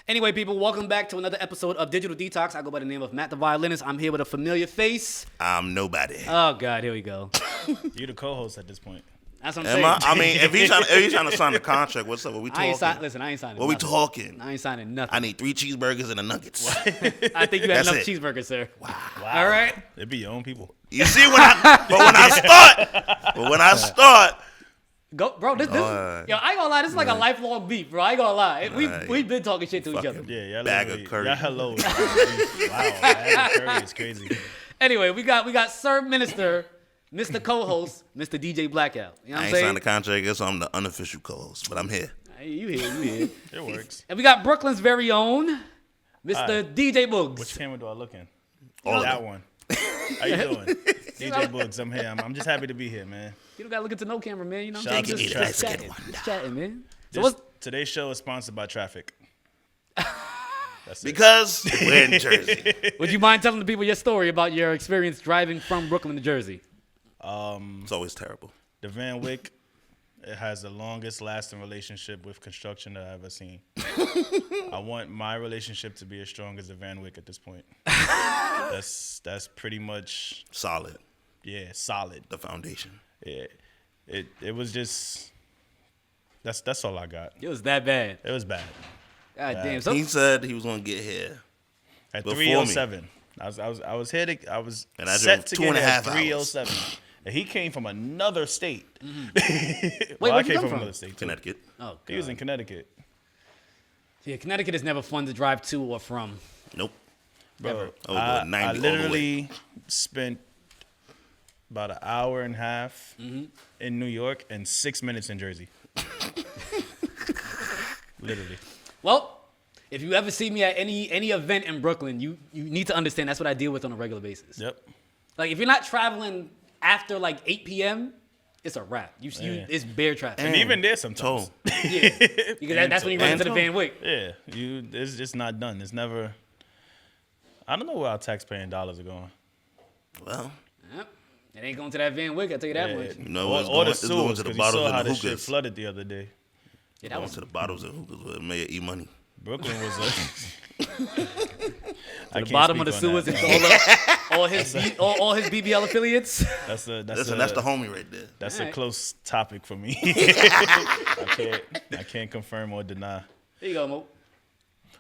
Anyway, people, welcome back to another episode of Digital Detox. I go by the name of Matt the Violinist. I'm here with a familiar face. I'm nobody. Oh, God, here we go. You're the co-host at this point. That's what I'm Am saying. I mean, if he's trying to sign the contract, what's up? What we talking? I ain't signing What we nothing. talking? I ain't signing nothing. I need 3 cheeseburgers and a nuggets. I think you had That's enough it. cheeseburgers, sir. Wow. All right. It'd be your own people. You see when I start, Go, bro, this yo, I ain't gonna lie, this is like a lifelong beef, bro. I ain't gonna lie. We've been talking shit to each other. Yeah, y'all bag of curry. Y'all hello. Wow, bag of curry is crazy. Anyway, we got Sir Minister, Mr. Co-host, Mr. DJ Blackout. You know what I I'm ain't saying? signed the contract. I guess I'm the unofficial co-host, but I'm here. Hey, you here. It works. And we got Brooklyn's very own, Mr. DJ Boogs. Which camera do I look in? All of that them. one. How you doing? DJ Boogs, I'm here. I'm just happy to be here, man. You don't gotta look into no camera, man. You know what Shout I'm out saying? to Just Traffic. chatting. Just chatting, man. So This- what's today's show is sponsored by Traffic. That's it. Because we're in Jersey. would you mind telling the people your story about your experience driving from Brooklyn to Jersey? It's always terrible. The Van Wyck, it has the longest lasting relationship with construction that I've ever seen. I want my relationship to be as strong as the Van Wyck at this point. That's pretty much Solid. solid. The foundation. Yeah, it was just that's all I got. It was that bad. It was bad. God damn. So, He said he was gonna get here. At Before 3:07, I was here to I was And I set drove to 2.5 get at hours. 3:07. And he came from another state. Wait, Well, I where'd you came come from from? another state too. Connecticut. oh, He was God. in Connecticut. Yeah, Connecticut is never fun to drive to or from. Nope. Bro, Oh, I 90 all the way. literally spent about an hour and a half in New York and 6 minutes in Jersey. Literally. Well, if you ever see me at any event in Brooklyn, you need to understand that's what I deal with on a regular basis. Yep. Like, if you're not traveling after like 8 p.m., it's a wrap. It's bare traffic. And even there sometimes. Yeah, because that's when you run into the And Van Wyck. Yeah, it's just not done. It's never. I don't know where our taxpaying dollars are going. Well, Yep. It ain't going to that Van Wyck, I'll tell you that much. you know, Or the it's going sewers, to the because you bottles saw and how the this shit hookahs. flooded the other day. Yeah, that Going was to the bottles and hookahs where Mayor E Money. Brooklyn was the bottom of the sewers and all his BBL affiliates. That's That's the homie right there. That's Alright. a close topic for me. I can't confirm or deny. There you go, Mo.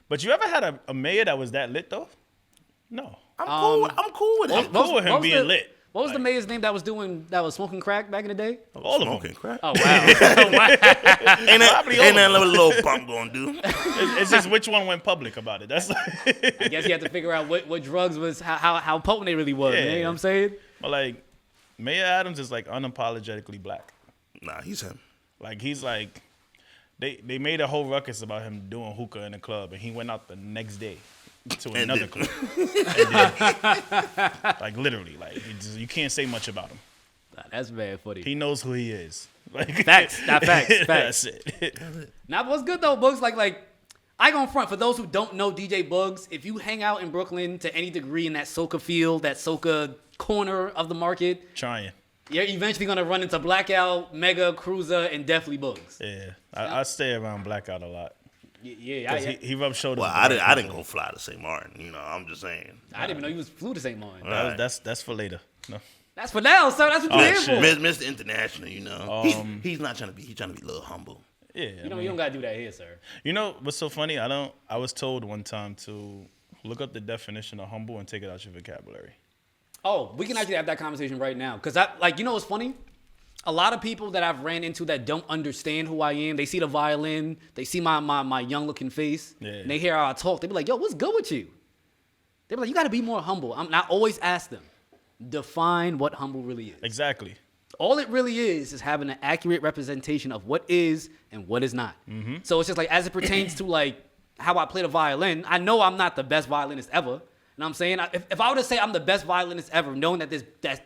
But you ever had a mayor that was that lit though? No. I'm cool with it. I'm cool with him being lit. What was the mayor's name that was smoking crack back in the day? All of them. Smoking crack. Oh, wow. Ain't Probably all that of little bump gonna do? It's just which one went public about it. That's I guess you have to figure out what drugs was, how potent they really was, Yeah. man. You know what I'm saying? But like Mayor Adams is like unapologetically black. Nah, he's him. Like he's like they made a whole ruckus about him doing hookah in the club, and he went out the next day to another club. Like literally, like you can't say much about him. Nah, that's bad footy. He knows who he is. Like Facts. Facts. That's it. Now, what's good though, Boogs? Like I go in front. For those who don't know DJ Boogs, if you hang out in Brooklyn to any degree in that Soca field, that Soca corner of the market, Trying. you're eventually gonna run into Blackout, Mega, Cruiser, and definitely Boogs. Yeah, I stay around Blackout a lot. Yeah. 'Cause he rubs shoulders. Well, with the I right didn't people. go fly to St. Martin. You know, I'm just saying. I didn't even know you flew to St. Martin. Right. That's for later. No. That's for now, sir. That's what Oh, you're here shit. for. Mr. International, you know. He's not trying to be. He's trying to be a little humble. Yeah. You know, you don't gotta do that here, sir. You know what's so funny? I was told one time to look up the definition of humble and take it out your vocabulary. Oh, we can actually have that conversation right now. Cause you know what's funny? A lot of people that I've ran into that don't understand who I am, they see the violin, they see my young looking face, Yeah. and they hear how I talk. They be like, yo, what's good with you? They be like, you gotta be more humble. I always ask them, define what humble really is. Exactly. All it really is having an accurate representation of what is and what is not. Mm-hmm. So it's just like, as it pertains to like how I play the violin, I know I'm not the best violinist ever. You know what I'm saying? If I were to say I'm the best violinist ever, knowing that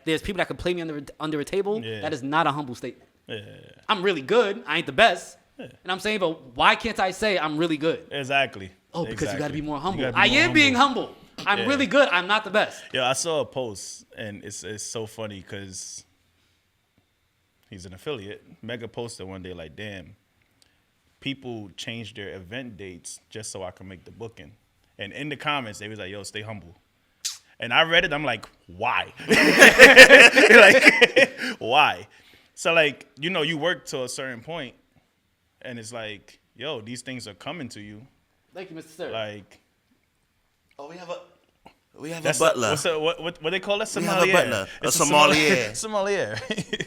there's people that can play me under a table, Yeah. that is not a humble statement. Yeah. I'm really good. I ain't the best. Yeah. And I'm saying, but why can't I say I'm really good? Exactly. Oh, because you got to be more humble. You gotta I be more am being humble. I'm Yeah. really good. I'm not the best. Yo, I saw a post and it's so funny because he's an affiliate. Mega posted one day like, damn, people change their event dates just so I can make the booking. And in the comments, they was like, yo, stay humble. And I read it, I'm like, why? Like, why? So, like, you know, you work to a certain point, and it's like, yo, these things are coming to you. Thank you, Mr. Sir. Like, oh, we have a butler. What they call it? Sommelier. We have a butler. A sommelier. Sommelier.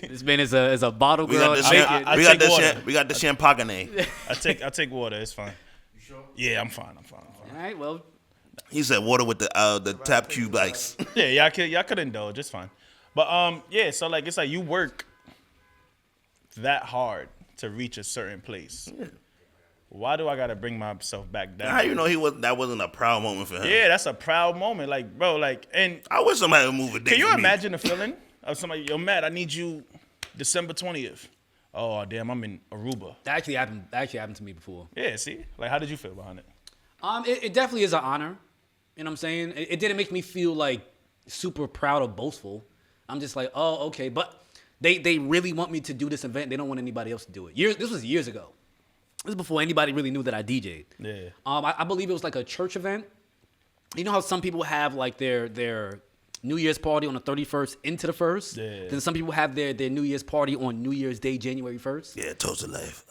This man is a bottle girl. We got the champagne. I take water. It's fine. You sure? Yeah, I'm fine. All right, well. He said water with the tap cube ice. Yeah, y'all could indulge. It's fine. But yeah. So like, it's like you work that hard to reach a certain place. Yeah. Why do I gotta bring myself back down? How you know that wasn't a proud moment for him? Yeah, that's a proud moment. Like, bro, like, and I wish somebody would move a date. Can you imagine the feeling of somebody? Yo, Matt, I need you December 20th. Oh damn, I'm in Aruba. That actually happened to me before. Yeah, see, like, how did you feel behind it? It definitely is an honor. You know what I'm saying? It didn't make me feel like super proud or boastful. I'm just like, oh, okay. But they really want me to do this event. They don't want anybody else to do it. This was years ago. This was before anybody really knew that I DJ'd. Yeah. I believe it was like a church event. You know how some people have like their New Year's party on the 31st into the 1st? Yeah. Then some people have their New Year's party on New Year's Day, January 1st. Yeah, toast of life.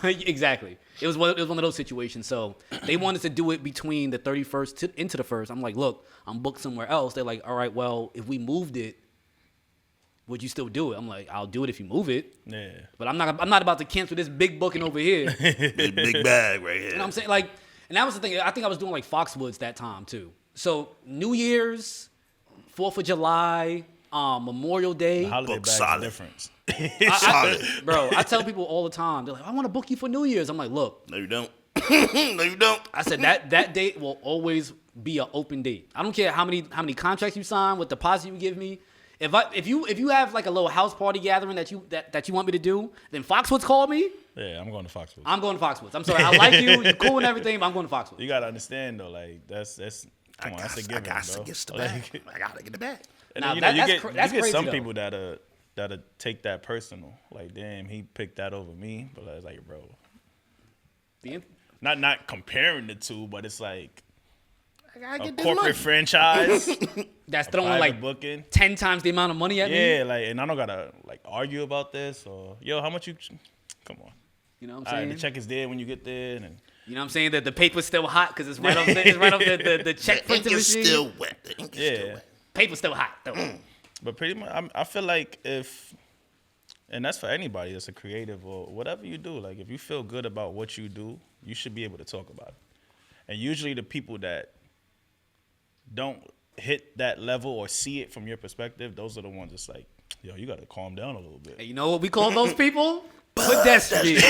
Exactly. It was one of those situations. So they wanted to do it between the 31st into the 1st. I'm like, look, I'm booked somewhere else. They're like, all right, well, if we moved it, would you still do it? I'm like, I'll do it if you move it. Yeah. But I'm not about to cancel this big booking over here. big bag right here. You know what I'm saying? Like, and that was the thing. I think I was doing like Foxwoods that time too. So New Year's, 4th of July, Memorial Day. The holiday bag's solid. Difference. Solid. Bro, I tell people all the time, they're like, I want to book you for New Year's. I'm like, look. No, you don't. No, you don't. I said that date will always be an open date. I don't care how many contracts you sign, what deposit you give me. If you have like a little house party gathering that you want me to do, then Foxwoods call me. Yeah, I'm going to Foxwoods. I'm going to Foxwoods. I'm sorry, I like you. You're cool and everything, but I'm going to Foxwoods. You gotta understand though, like that's come on, that's a given, bro. I gotta get the bag. And now, then, you get crazy, some though. people that'll take that personal. Like, damn, he picked that over me. But it's like, bro, not comparing the two, but it's like a corporate franchise that's throwing like booking 10 times the amount of money at me. Yeah, like, and I don't gotta like argue about this or yo, how much you? Come on. You know what I'm All saying? right, the check is there when you get there, and you know what I'm saying, that the paper's still hot because it's right off the check printing machine. Still wet. The ink is still wet. Paper's still hot though. But pretty much, I feel like and that's for anybody that's a creative or whatever you do. Like, if you feel good about what you do, you should be able to talk about it. And usually the people that don't hit that level or see it from your perspective, those are the ones that's like, yo, you got to calm down a little bit. And you know what we call those people? Pedestrians.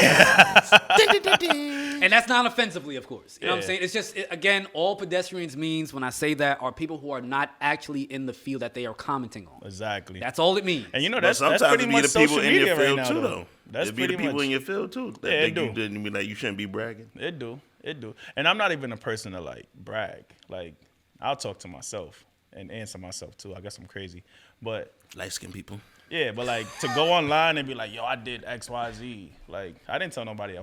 And that's not offensively, of course. You know what I'm saying? It's just, again, all pedestrians means when I say that are people who are not actually in the field that they are commenting on. Exactly. That's all it means. And you know, that's sometimes pretty it be much the people social in your media field right now, too, though. That's it be the pretty people much in your field too. That it think do. you didn't be like you shouldn't be bragging. It do. And I'm not even a person to like brag. Like, I'll talk to myself and answer myself too. I guess I'm crazy, but Light-skinned people. yeah, but like to go online and be like, yo, I did X, Y, Z. Like, I didn't tell nobody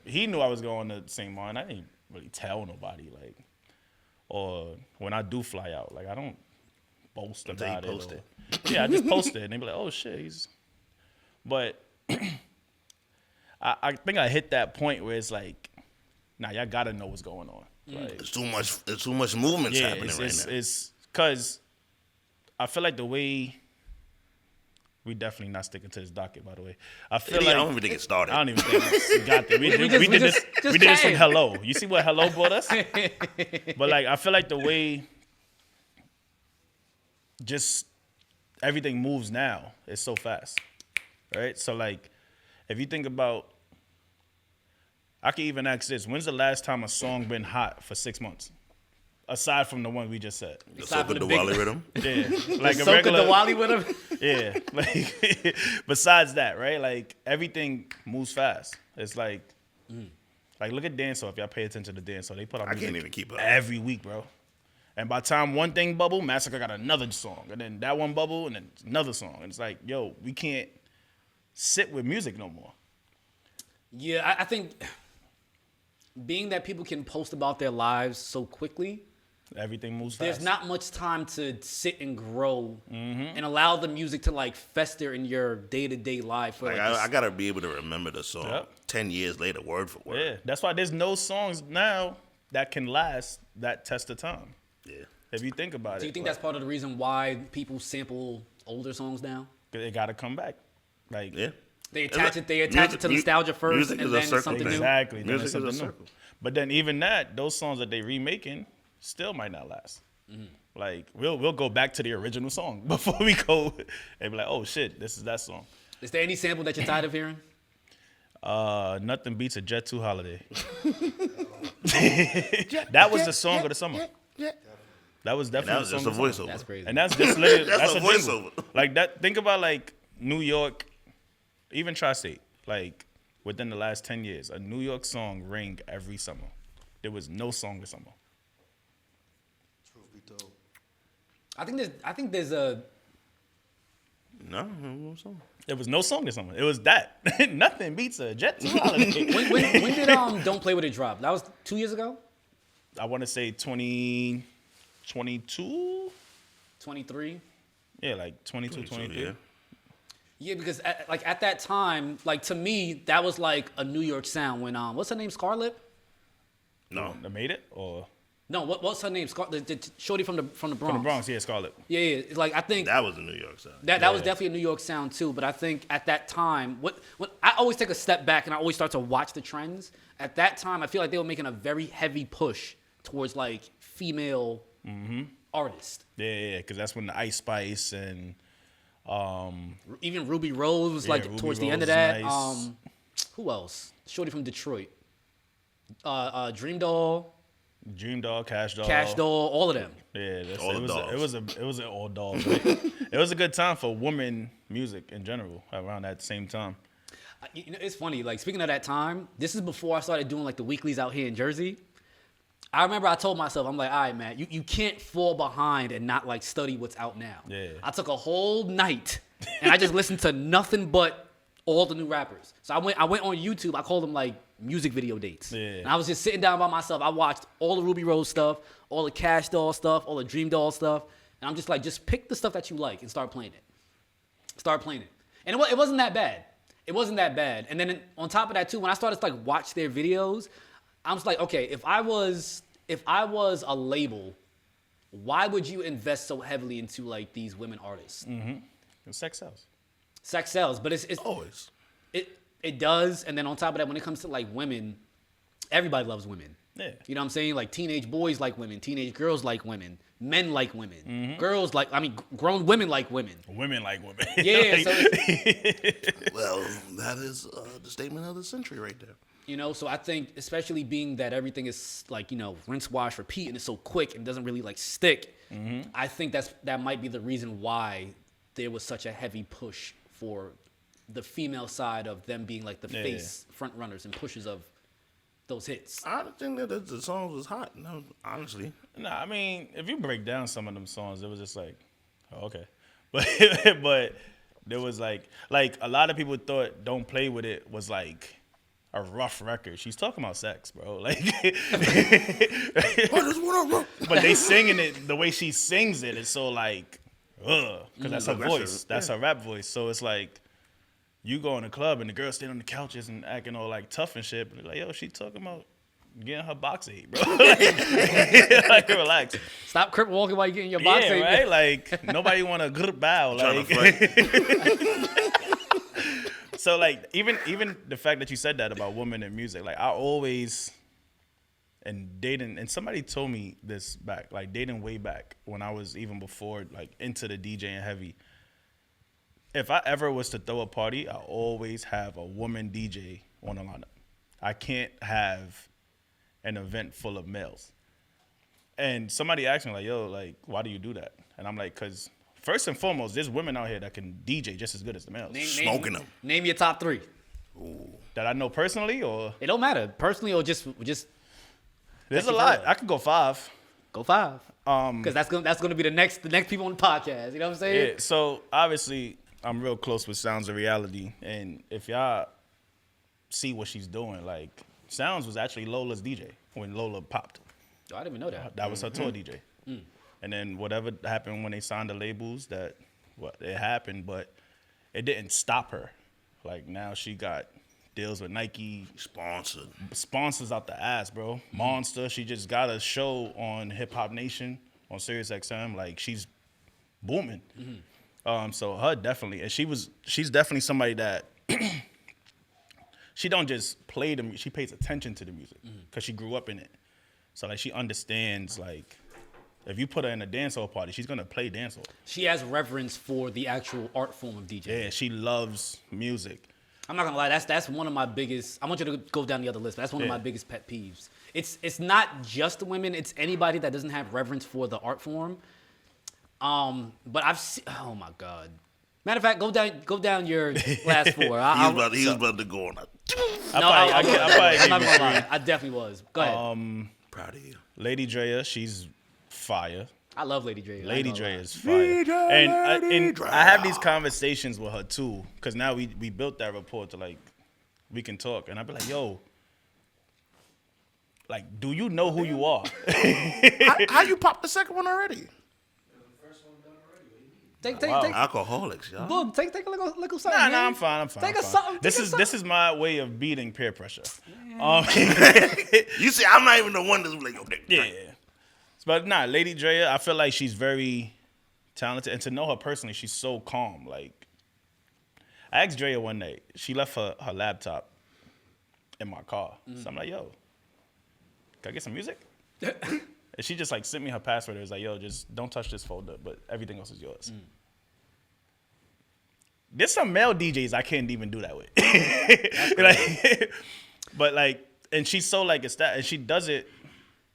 he knew I was going to St. Martin. I didn't really tell nobody, like, or when I do fly out, like, I don't boast about it. Yeah, I just post it and they be like, oh shit, but I think I hit that point where it's like, nah, y'all gotta know what's going on. Like, It's too much movements happening right now. It's because I feel like the way we definitely not sticking to this docket, by the way. I don't even think it started. I don't even think we got there. We did this from Hello. You see what Hello brought us? But like, I feel like the way just everything moves now is so fast, right? So like, if you think about, I can even ask this: when's the last time a song been hot for 6 months? Aside from the one we just said. The Soca Diwali rhythm? Yeah. Like a regular Diwali with him? Yeah. Like, besides that, right? Like, everything moves fast. It's like, look at Dancehall. If y'all pay attention to Dancehall, they put out music can't even keep up. every week, bro. And by the time one thing bubble, Massacre got another song. And then that one bubble, and then another song. And it's like, yo, we can't sit with music no more. Yeah, I think being that people can post about their lives so quickly, Everything moves fast. there's not much time to sit and grow and allow the music to like fester in your day-to-day life. For Like, I gotta be able to remember the song 10 years later, word for word. Yeah, that's why there's no songs now that can last that test of time. Yeah. If you think about it. Do you think that's part of the reason why people sample older songs now? They gotta come back. Like, Yeah. They attach it to nostalgia first, and then something new. exactly. Then Music it's is a something new. circle. But then even that, those songs that they remaking still might not last. Like we'll go back to the original song before we go and be like, oh shit, this is that song. Is there any sample that you're tired of hearing? Nothing beats a Jet 2 Holiday. That was the song of the summer. That was definitely That was the just song a of the summer. voiceover. That's crazy. And that's just literally That's a jingle. voiceover. Like that. Think about like New York, even Tri-State. Like within the last 10 years, a New York song rang every summer. There was no song this summer. Truth be told. I think there's a No song. There was no song this summer. It was that. Nothing beats a Jet 2 Holiday. when did Don't Play With It drop? That was 2 years ago? I want to say 2022. 23? Yeah, like 22, 23. Yeah. Yeah, because at that time, like to me, that was like a New York sound when what's her name, Scarlett? No. That made it? Or No, what's her name? the shorty from the Bronx. from the Bronx, yeah, Scarlett. Yeah. It's like I think That was a New York sound. that was definitely a New York sound too. But I think at that time, what I always take a step back and I always start to watch the trends. At that time, I feel like they were making a very heavy push towards like female artists. Yeah, because that's when the Ice Spice and Even Ruby Rose was like Ruby towards the end of Rose, that. nice. Who else? Shorty from Detroit. Dream Doll, Dream Doll, Cash Doll. Cash Doll, all of them. Yeah, that's, All it, the was a, dolls. it was an all dolls. Right? It was a good time for women music in general around that same time. You know, it's funny. Like speaking of that time, this is before I started doing like the weeklies out here in Jersey. I remember I told myself, I'm like, all right, man, you can't fall behind and not like study what's out now. Yeah. I took a whole night and I just listened to nothing but all the new rappers. So I went on YouTube. I called them like music video dates. Yeah. And I was just sitting down by myself. I watched all the Ruby Rose stuff, all the Cash Doll stuff, all the Dream Doll stuff. And I'm just like, just pick the stuff that you like and start playing it. Start playing it. And it wasn't that bad. It wasn't that bad. And then on top of that too, when I started to like watch their videos, I was like, okay, if I was a label, why would you invest so heavily into like these women artists? Sex sells. Sex sells, but it's Always. it does. And then on top of that, when it comes to like women, everybody loves women. Yeah. You know what I'm saying? Like teenage boys like women, teenage girls like women, men like women, girls like grown women like women. Women like women. Yeah, Like- so Well, that is the statement of the century right there. you know, so I think especially being that everything is like, you know, rinse, wash, repeat, and it's so quick and doesn't really like stick. I think that might be the reason why there was such a heavy push for the female side of them being like the face front runners and pushers of those hits. I don't think that the song was hot. No, honestly. Nah, I mean, if you break down some of them songs, it was just like, oh, okay. But there was like a lot of people thought "Don't Play With It" was like a rough record. She's talking about sex, bro. Like, but they singing it the way she sings it. It's so like, because that's her aggressive, voice. That's her rap voice. So it's like, you go in the club and the girl staying on the couches and acting all like tough and shit. But they're like, yo, she talking about getting her box ate, bro. Like, relax. Stop crip walking while you're getting your box Yeah, ate. right. Like nobody want a good bow. Trying Like, to fight. so like even the fact that you said that about women in music, like I always and dating, and somebody told me this back, like dating way back when I was even before like into the DJing heavy. If I ever was to throw a party, I always have a woman DJ on the lineup. I can't have an event full of males. And somebody asked me like, yo, like, why do you do that? And I'm like, because first and foremost, there's women out here that can DJ just as good as the males. Smoking them. Name your top 3. That I know personally, or It don't matter, personally or just there's a you've lot. heard of. I could go 5. go 5. Because that's gonna be the next people on the podcast. You know what I'm saying? Yeah, so obviously I'm real close with Sounds of Reality, and if y'all see what she's doing, like Sounds was actually Lola's DJ when Lola popped. Oh, I didn't even know that. That was her tour DJ. And then whatever happened when they signed the labels, it happened, but it didn't stop her. Like now she got deals with Nike, sponsors out the ass, bro. Monster. She just got a show on Hip Hop Nation on Sirius XM. Like she's booming. So her definitely, and she's definitely somebody that she don't just play the music. She pays attention to the music because she grew up in it. So like she understands like if you put her in a dancehall party, she's gonna play dancehall. She has reverence for the actual art form of DJ. Yeah, she loves music. I'm not gonna lie, that's one of my biggest. I want you to go down the other list, but that's one of my biggest pet peeves. It's not just the women; it's anybody that doesn't have reverence for the art form. But I've seen. Oh my god. Matter of fact, go down your last four. He was about to go on. I'm not gonna lie. I definitely was. Go ahead. Proud of you. Lady Drea, she's fire. I love Lady Dre. Lady Dre is fire. And I have these conversations with her too, because now we built that rapport to like, we can talk. And I'd be like, yo, like, do you know who you are? How you popped the second one already? Take Alcoholics, y'all. Boog, take a little something. Nah, man. I'm fine. Take a something. This is my way of beating peer pressure. You see, I'm not even the one that's like, yo, Yeah. But nah, Lady Drea, I feel like she's very talented. And to know her personally, she's so calm. Like, I asked Drea one night. She left her laptop in my car. So I'm like, yo, can I get some music? And she just like sent me her password. It was like, yo, just don't touch this folder, but everything else is yours. There's some male DJs I can't even do that with. Like, but like, and she's so like, and she does it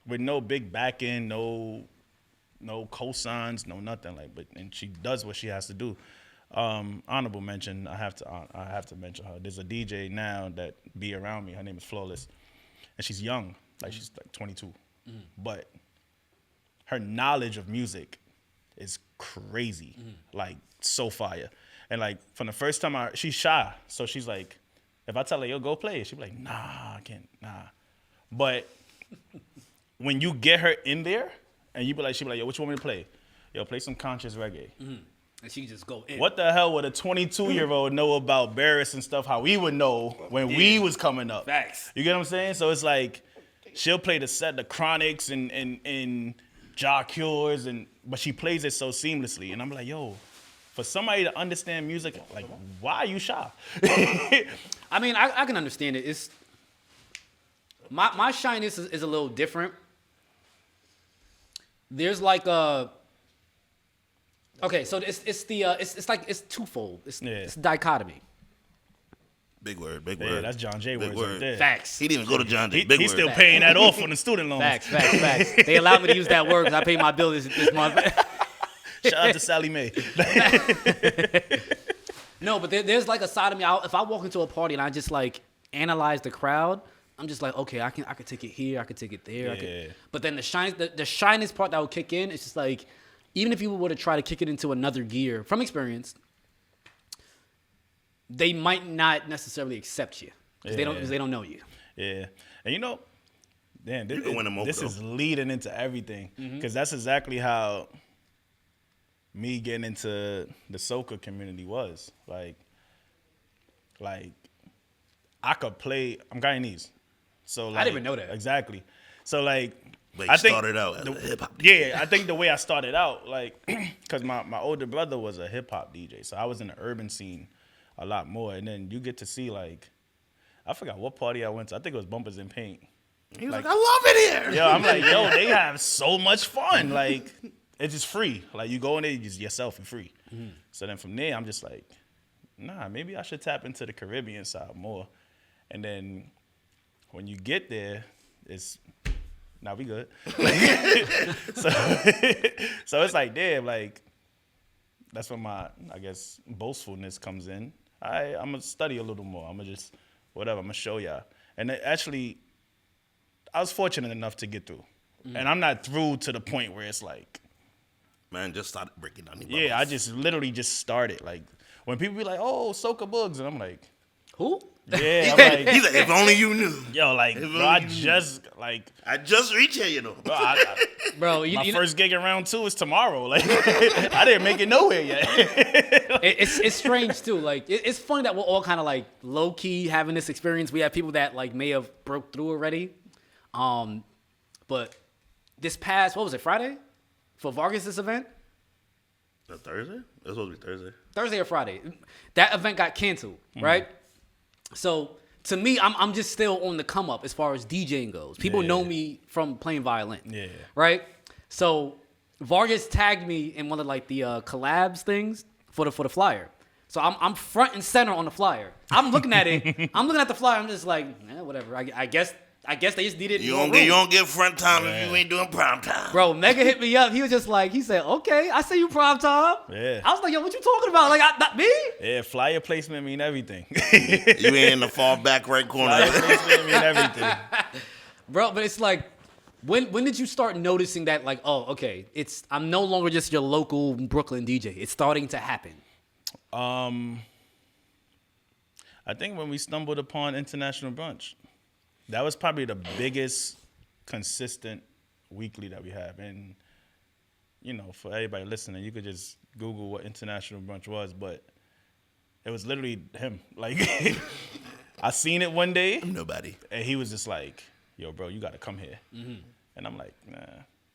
with no big back end, no cosigns, no nothing. Like, and she does what she has to do. Honorable mention, I have to mention her. There's a DJ now that be around me. Her name is Flawless, and she's young, like she's like 22, but her knowledge of music is crazy, like so fire. And like from the first time she's shy, so she's like, if I tell her, yo, go play, she'll be like, nah, I can't, nah. But when you get her in there, and she'll be like, yo, what you want me to play? Yo, play some conscious reggae. And she just go in. What the hell would a 22-year-old know about Barris and stuff, how we would know when we was coming up? Facts. You get what I'm saying? So it's like, she'll play the Chronics and Ja Cures, but she plays it so seamlessly. And I'm like, yo, for somebody to understand music, like, why are you shy? I mean, I can understand it. It's my shyness is a little different. There's like okay, so it's twofold. It's dichotomy. Big word. Yeah, that's John Jay words right there. Facts. He didn't even go to John Jay. He's still paying that off on the student loans. Facts. They allowed me to use that word because I paid my bill this month. Shout out to Sally Mae. No, but there's like a side of me. If I walk into a party and I just like analyze the crowd, I'm just like, okay, I could take it here, I could take it there. Yeah. But then the shyness part that would kick in, it's just like, even if you were to try to kick it into another gear, from experience, they might not necessarily accept you because they don't know you. Yeah, and you know, damn, this is leading into everything because that's exactly how me getting into the Soca community was. Like I could play. I'm Guyanese, so like, I didn't even know that. Exactly. So like, I started out as a hip hop. Yeah, I think the way I started out, like, because my older brother was a hip hop DJ, so I was in the urban scene a lot more, and then you get to see like, I forgot what party I went to. I think it was Bumpers in Paint. He was like, I love it here. Yo, I'm like, yo, they have so much fun. Like, it's just free. Like, you go in there, you just yourself and free. So then from there, I'm just like, nah, maybe I should tap into the Caribbean side more. And then when you get there, now we good. So it's like, damn, like, that's when my, I guess, boastfulness comes in. I'm going to study a little more. I'm going to just, whatever, I'm going to show y'all. And actually, I was fortunate enough to get through. And I'm not through to the point where it's like, man, just started breaking down. I just literally just started. Like, when people be like, oh, Soca Boogs, and I'm like, Who? Yeah, I'm like, He's like, if only you knew. yo, like, If bro, I only you just, like, I just reached here, you know. bro, Bro, my first gig in round 2 is tomorrow. Like, I didn't make it nowhere yet. it's strange too. Like it's funny that we're all kind of like low key having this experience. We have people that like may have broke through already. But this past, what was it, Friday? For Vargas' event? Thursday? It was supposed to be Thursday. Thursday or Friday. That event got canceled, right? So to me, I'm just still on the come up as far as DJing goes. People know me from playing violin. Yeah. Right? So Vargas tagged me in one of like the collabs things for the flyer. So I'm front and center on the flyer. I'm looking at it. I'm looking at the flyer. I'm just like, whatever. I guess they just needed You more don't room. get front time if you ain't doing prime time. Bro, Mega hit me up. He was just like, he said, okay, I see you prime time. Yeah. I was like, yo, what you talking about? Like, not me? Yeah, flyer placement mean everything. You ain't in the far back right corner. Flyer placement mean everything. Bro, but it's like, when did you start noticing that, like, oh, okay, I'm no longer just your local Brooklyn DJ. It's starting to happen. I think when we stumbled upon International Brunch, that was probably the biggest consistent weekly that we have. And, you know, for everybody listening, you could just Google what International Brunch was, but it was literally him. Like, I seen it one day. Nobody. And he was just like, yo, bro, you got to come here. Mm-hmm. And I'm like, nah,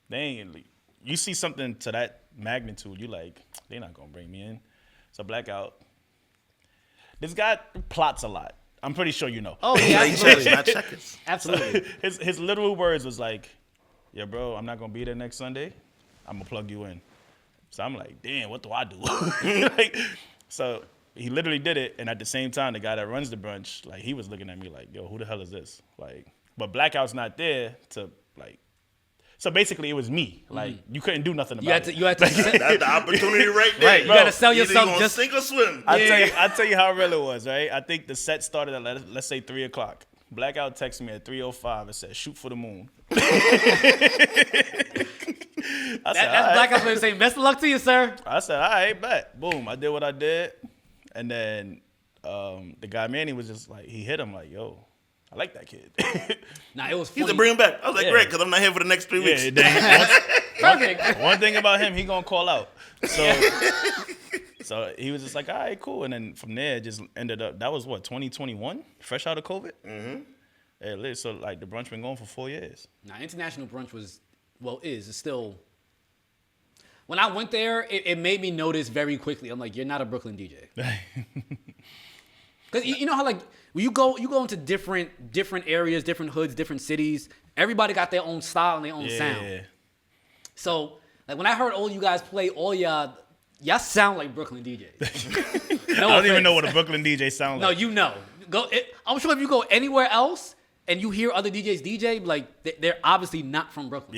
they ain't. You see something to that magnitude, you like, they're not going to bring me in. So Blackout. This guy plots a lot. I'm pretty sure you know. Oh, yeah, absolutely. Not checkers. Absolutely. His literal words was like, yeah, bro, I'm not going to be there next Sunday. I'm going to plug you in. So I'm like, damn, what do I do? Like, so he literally did it. And at the same time, the guy that runs the brunch, like, he was looking at me like, yo, who the hell is this? Like, but Blackout's not there to, like, so basically it was me. Like, you couldn't do nothing about it. You had to That's the opportunity right there. Right, you gotta sell Either yourself you gonna just- sink or swim. I tell you how real it was, right? I think the set started at let's say 3 o'clock. Blackout texted me at 3:05 and said, "Shoot for the moon." That's Blackout's way of saying, best of luck to you, sir. I said, all right, bet. Boom. I did what I did. And then the guy Manny was just like, he hit him like, yo, I like that kid. Nah, it was He funny. said, bring him back. I was like, Yeah. great, because I'm not here for the next 3 weeks. Yeah, then Perfect. one thing about him, he gonna call out. So he was just like, all right, cool. And then from there, it just ended up, that was what, 2021? Fresh out of COVID? Mm-hmm. Yeah, so like the brunch been going for 4 years. Now, International Brunch is still. When I went there, it made me notice very quickly. I'm like, you're not a Brooklyn DJ. Because you know how like when you go into different areas, different hoods, different cities. Everybody got their own style and their own sound. So like when I heard all you guys play, all y'all sound like Brooklyn DJs. No I don't even offense. know what a Brooklyn DJ sounds No, like. you know. I'm sure if you go anywhere else and you hear other DJs DJ, like they're obviously not from Brooklyn.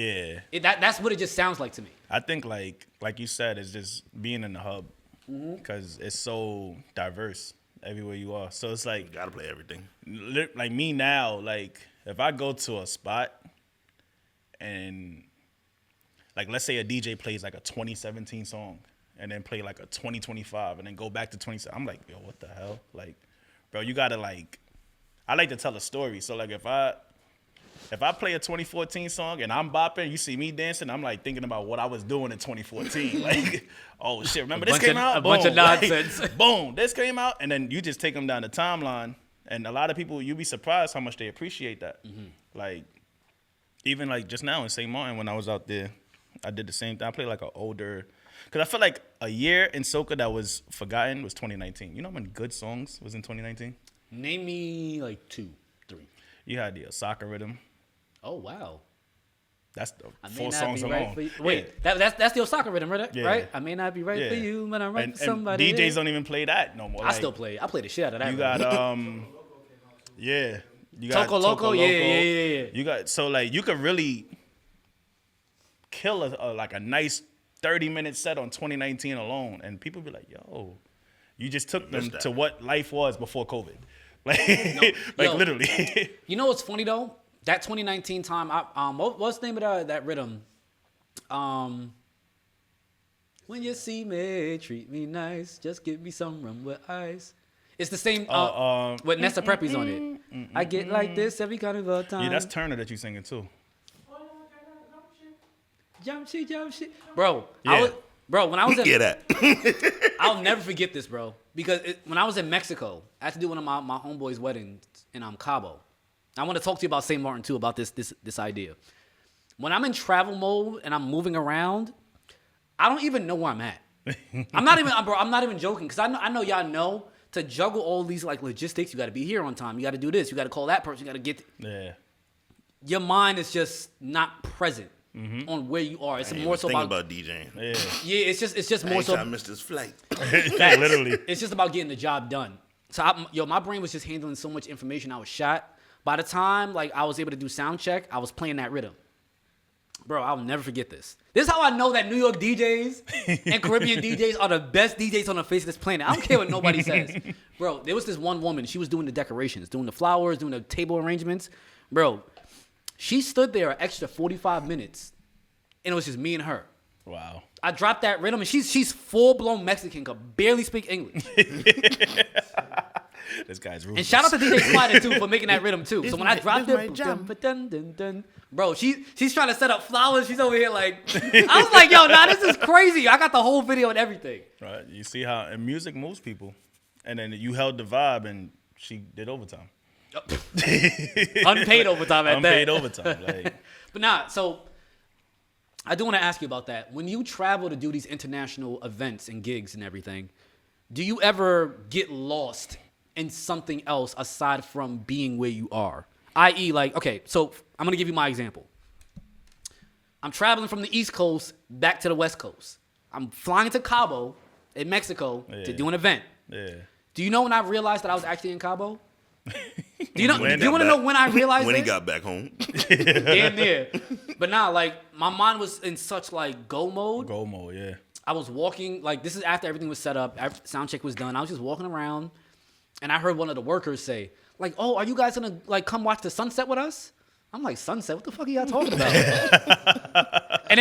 Yeah. That's what it just sounds like to me. I think like you said, it's just being in the hub because it's so diverse everywhere you are. So it's like You gotta play everything. like me now, like if I go to a spot and like let's say a DJ plays like a 2017 song and then play like a 2025 and then go back to 2017, I'm like, yo, what the hell? Like, bro, you gotta like, I like to tell a story. So like if I play a 2014 song and I'm bopping, you see me dancing, I'm like thinking about what I was doing in 2014. Like, oh shit, remember this came out? A bunch of Boom. Like, nonsense. boom, this came out, and then you just take them down the timeline, and a lot of people, you'd be surprised how much they appreciate that. Like, even like just now in St. Martin when I was out there, I did the same thing. I played like an older, because I feel like a year in Soca that was forgotten was 2019. You know how many good songs was in 2019? Name me like 2, 3. You had the Soccer Rhythm. Oh wow. That's the I may 4 not songs be alone. right for you. Wait, that's the Osaka rhythm, right? Yeah. Right? I may not be right for Yeah. you, but I'm right And for somebody. DJs else. don't even play that no more. I still play. I play the shit out of that. You rhythm. got yeah. You got Toco Loco? Yeah. You got so like you could really kill a nice 30-minute set on 2019 alone, and people be like, "Yo, you just took them to what life was before COVID." Like, like Yo. literally. You know what's funny though? That 2019 time, what's the name of that rhythm? When you see me, treat me nice. Just give me some rum with ice. It's the same with Nessa Preppy's on it. I get like this every kind of time. Yeah, that's Turner that you singing too. Jump shit. Bro, Yeah. when I was in... Get that. I'll never forget this, bro. Because when I was in Mexico, I had to do one of my homeboys' weddings in Cabo. I want to talk to you about St. Martin, too, about this idea. When I'm in travel mode and I'm moving around, I don't even know where I'm at. I'm not even joking, because I know y'all know to juggle all these like logistics, you got to be here on time. You got to do this. You got to call that person. You got to get... Yeah. Your mind is just not present on where you are. It's more so about DJing. Yeah. It's just more so... I missed this flight. Literally. It's just about getting the job done. So my brain was just handling so much information. I was shot. By the time like I was able to do sound check, I was playing that rhythm. Bro, I'll never forget this. This is how I know that New York DJs and Caribbean DJs are the best DJs on the face of this planet. I don't care what nobody says. Bro, there was this one woman. She was doing the decorations, doing the flowers, doing the table arrangements. Bro, she stood there an extra 45 minutes, and it was just me and her. Wow. I dropped that rhythm, and she's full-blown Mexican, could barely speak English. This guy's rude. And shout out to DJ Spider, too, for making that rhythm, too. So when I dropped it, bro, she's trying to set up flowers. She's over here like, I was like, yo, nah, this is crazy. I got the whole video and everything. Right. You see how and music moves people. And then you held the vibe, and she did overtime. Unpaid overtime at that. Unpaid overtime. Like. But nah, so I do want to ask you about that. When you travel to do these international events and gigs and everything, do you ever get lost in something else aside from being where you are? I.e., like, okay, so I'm going to give you my example. I'm traveling from the East Coast back to the West Coast. I'm flying to Cabo in Mexico to do an event. Yeah. Do you know when I realized that I was actually in Cabo? Do you want to know when I realized when this? he got back home? Damn near. But nah, like, my mind was in such, like, go mode. Go mode, yeah. I was walking, like, this is after everything was set up, after sound check was done. I was just walking around, and I heard one of the workers say, like, oh, are you guys going to, like, come watch the sunset with us? I'm like, sunset? What the fuck are y'all talking about? And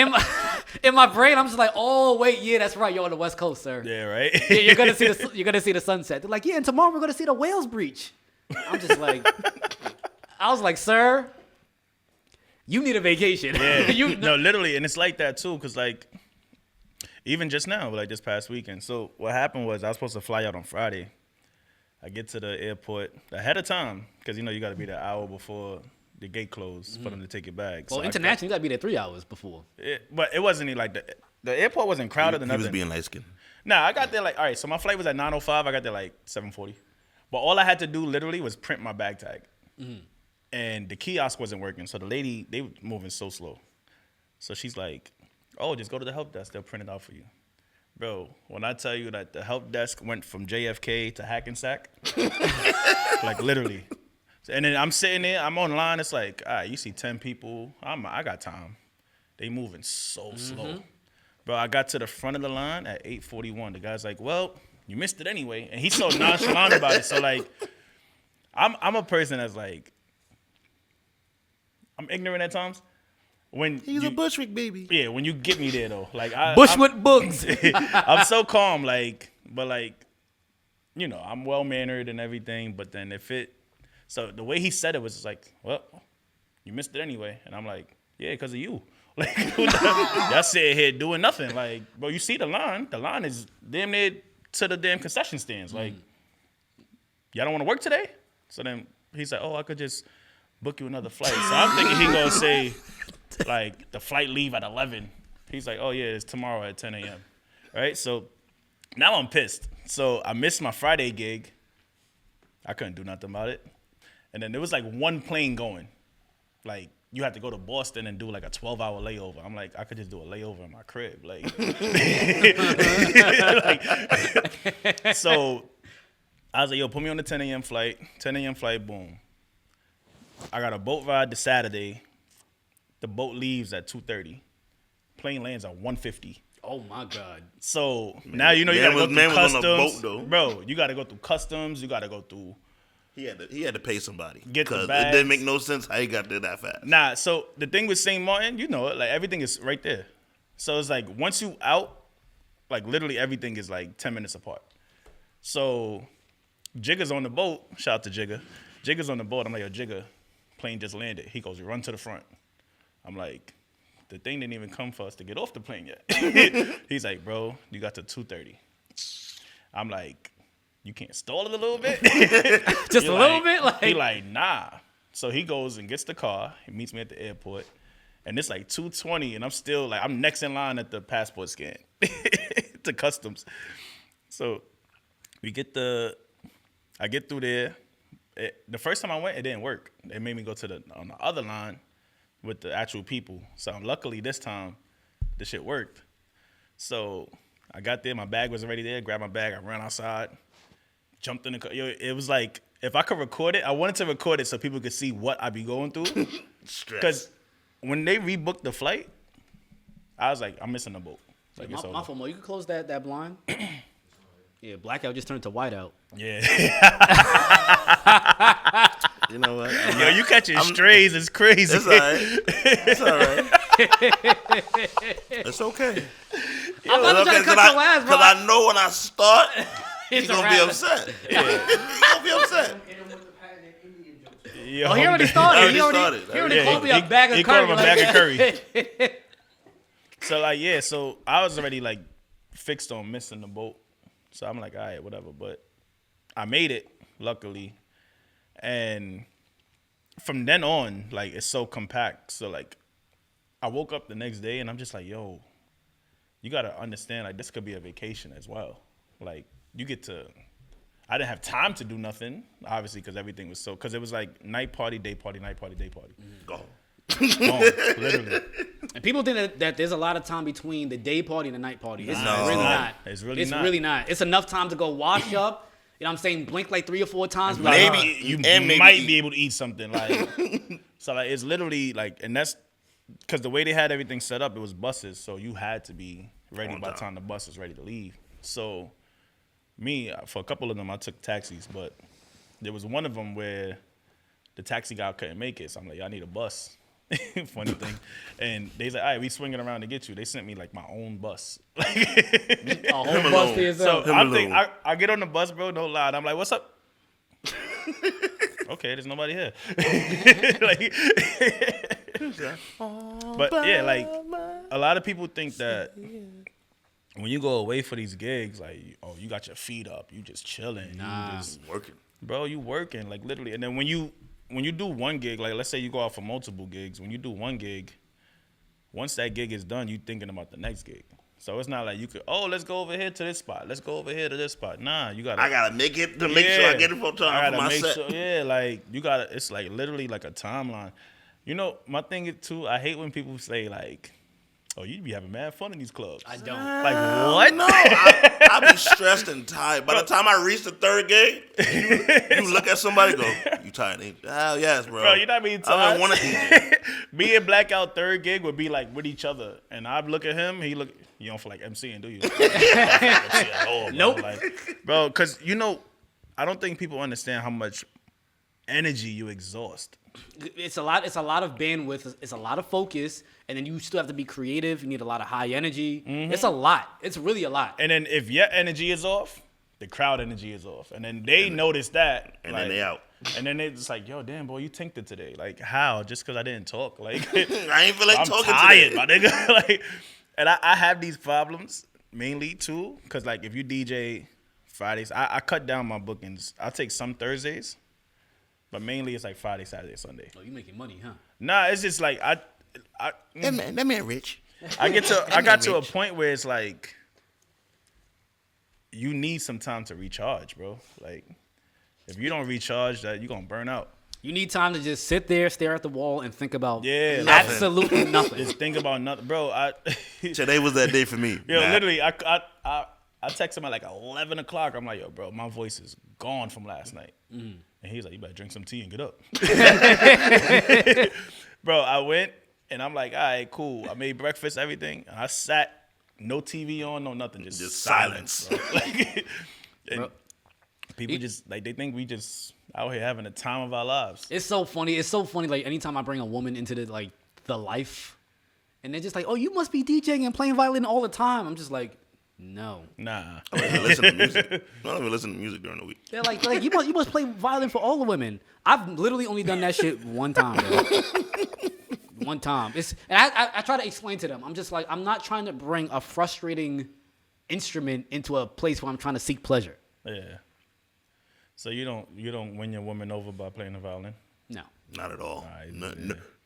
in my brain, I'm just like, oh, wait, yeah, that's right. You're on the West Coast, sir. Yeah, right? Yeah, you're gonna see the sunset. They're like, yeah, and tomorrow we're going to see the whales breach. I'm just like, I was like, sir, you need a vacation. Yeah. No, literally. And it's like that, too, because, like, even just now, like this past weekend. So what happened was I was supposed to fly out on Friday. I get to the airport ahead of time because, you know, you got to be there an hour before the gate closed for them to take your bags. Well, internationally, you got to be there 3 hours before. But it wasn't even like the airport wasn't crowded or nothing. He was being light-skinned. Nah, I got there like, all right, so my flight was at 9:05. I got there like 7:40. But all I had to do literally was print my bag tag. And the kiosk wasn't working. So the lady, they were moving so slow. So she's like, oh, just go to the help desk. They'll print it out for you. Bro, when I tell you that the help desk went from JFK to Hackensack, like literally. And then I'm sitting there, I'm online. It's like, all right, you see 10 people. I got time. They moving so slow. Bro, I got to the front of the line at 8:41. The guy's like, well, you missed it anyway. And he's so nonchalant about it. So, like, I'm a person that's like, I'm ignorant at times. He's a Bushwick baby. Yeah, when you get me there, though. Like, Bushwick Boogs. I'm so calm, like, but, like, you know, I'm well-mannered and everything. But then so the way he said it was just like, well, you missed it anyway. And I'm like, yeah, because of you. Like, y'all sitting here doing nothing. Like, bro, you see the line. The line is damn near to the damn concession stands. Like, y'all don't want to work today? So then he's like, oh, I could just book you another flight. So I'm thinking he going to say, like, the flight leave at 11. He's like, oh, yeah, it's tomorrow at 10 a.m. Right? So now I'm pissed. So I missed my Friday gig. I couldn't do nothing about it. And then there was, like, one plane going. Like, you had to go to Boston and do, like, a 12-hour layover. I'm like, I could just do a layover in my crib. Like, so I was like, yo, put me on the 10 a.m. flight. 10 a.m. flight, boom. I got a boat ride to Saturday. The boat leaves at 2:30. Plane lands at 1:50. Oh my God. So now you know you gotta go through customs. Was on a boat, though. Bro, you gotta go through customs, you gotta go through. He had to pay somebody. Get the because bags. it didn't make no sense how he got there that fast. Nah, so the thing with St. Martin, you know it, like everything is right there. So it's like once you out, like literally everything is like 10 minutes apart. So Jigga's on the boat. Shout out to Jigga. Jigga's on the boat. I'm like, yo, Jigga, plane just landed. He goes, run to the front. I'm like, the thing didn't even come for us to get off the plane yet. He's like, bro, you got to 2:30. I'm like, you can't stall it a little bit? Just a little bit? He like, nah. So he goes and gets the car. He meets me at the airport. And it's like 2:20, and I'm still like, I'm next in line at the passport scan to customs. So I get through there. The first time I went, it didn't work. They made me go on the other line with the actual people. So luckily this time, the shit worked. So I got there, my bag was already there. Grabbed my bag, I ran outside, jumped in the car. Yo, it was like, if I could record it, I wanted to record it so people could see what I be going through. Because when they rebooked the flight, I was like, I'm missing the boat. Like, my fault, Mo. You can close that blind. Yeah, Blackout just turned to whiteout. Yeah. You know what? Yo, you catching strays is crazy. It's all right. It's all right. It's okay. I'm not trying to cut your ass, bro. Because I know when I start, It's he's going to be upset. He's going to be upset. Yo, Oh, he already started. He started. already called me a bag of curry. He called him a bag of curry. So, like, yeah, so I was already, like, fixed on missing the boat. So I'm like, all right, whatever. But I made it, luckily. And from then on, like, it's so compact. So, like, I woke up the next day, and I'm just like, yo, you got to understand, like, this could be a vacation as well. Like, you get to... I didn't have time to do nothing, obviously, because everything was so... Because it was like night party, day party, night party, day party. Go. Gone, literally. And people think that there's a lot of time between the day party and the night party. It's No. really not. It's really It's not. really not. It's enough time to go wash up. You know what I'm saying? Blink like 3 or 4 times. be like, Maybe You maybe might eat. be able to eat something. Like, so, like, it's literally, like... And that's... Because the way they had everything set up, it was buses. So you had to be ready On by the time. time the bus is ready to leave. So... Me, for a couple of them, I took taxis, but there was one of them where the taxi guy couldn't make it. So I'm like, I need a bus. Funny thing. And they said, all right, we swinging around to get you. They sent me like my own bus. a whole Him bus alone. to yourself. So Him I'm thinking, alone. I get on the bus, bro, no lie. And I'm like, what's up? Okay, there's nobody here. Like, but yeah, like a lot of people think that when you go away for these gigs, like, oh, you got your feet up, you just chilling. Nah. You just, Working. bro, you working, like literally. And then when you do one gig, like let's say you go out for multiple gigs, when you do one gig, once that gig is done, you thinking about the next gig. So it's not like you could, oh, let's go over here to this spot. Let's go over here to this spot. Nah, you gotta. I got to make it to make sure I get it for time for my set. Yeah, like you gotta. It's like literally like a timeline. You know, my thing is too. I hate when people say like, "Oh, you be having mad fun in these clubs." I don't. Like what? No, I be stressed and tired. By the time I reach the third gig, you look at somebody and go, you tired, ain't you? Oh, yes, bro. Bro, you not being I tired. don't want to DJ. Me and Blackout third gig would be like with each other, and I'd look at him. He look. You don't feel like MCing, do you? I don't feel like MCing at all, bro. Nope. Like, bro, because you know, I don't think people understand how much energy you exhaust. It's a lot. It's a lot of bandwidth. It's a lot of focus, and then you still have to be creative. You need a lot of high energy. It's a lot. It's really a lot. And then if your energy is off, the crowd energy is off. And then they notice that. And like, then they out. And then they just like, yo, damn, boy, you tinked it today. Like, how? Just because I didn't talk? Like, I ain't feel like I'm talking tired, today. my nigga. Like, and I have these problems mainly, too. Because, like, if you DJ Fridays, I cut down my bookings. I take some Thursdays. But mainly it's like Friday, Saturday, Sunday. Oh, you making money, huh? Nah, it's just like, That man rich. I got to a point where it's like you need some time to recharge, bro. Like if you don't recharge, that you're gonna burn out. You need time to just sit there, stare at the wall, and think about Nothing. nothing. Just think about nothing, bro. Today was that day for me. Yo, Nah. literally, I text him at like 11 o'clock. I'm like, yo, bro, my voice is gone from last night. And he's like, you better drink some tea and get up. Bro, I went and I'm like, all right, cool. I made breakfast, everything. And I sat, no TV on, no nothing, just silence. Bro. Like, and Bro. people just like they think we just out here having the time of our lives. It's so funny. It's so funny. Like anytime I bring a woman into the life, and they're just like, "Oh, you must be DJing and playing violin all the time." I'm just like, No. Nah. I don't even listen to music. I don't even listen to music during the week. They're like you must play violin for all the women. I've literally only done that shit one time, bro. One time. I try to explain to them. I'm just like, I'm not trying to bring a frustrating instrument into a place where I'm trying to seek pleasure. Yeah. So you don't win your woman over by playing the violin? No. Not at all. Right,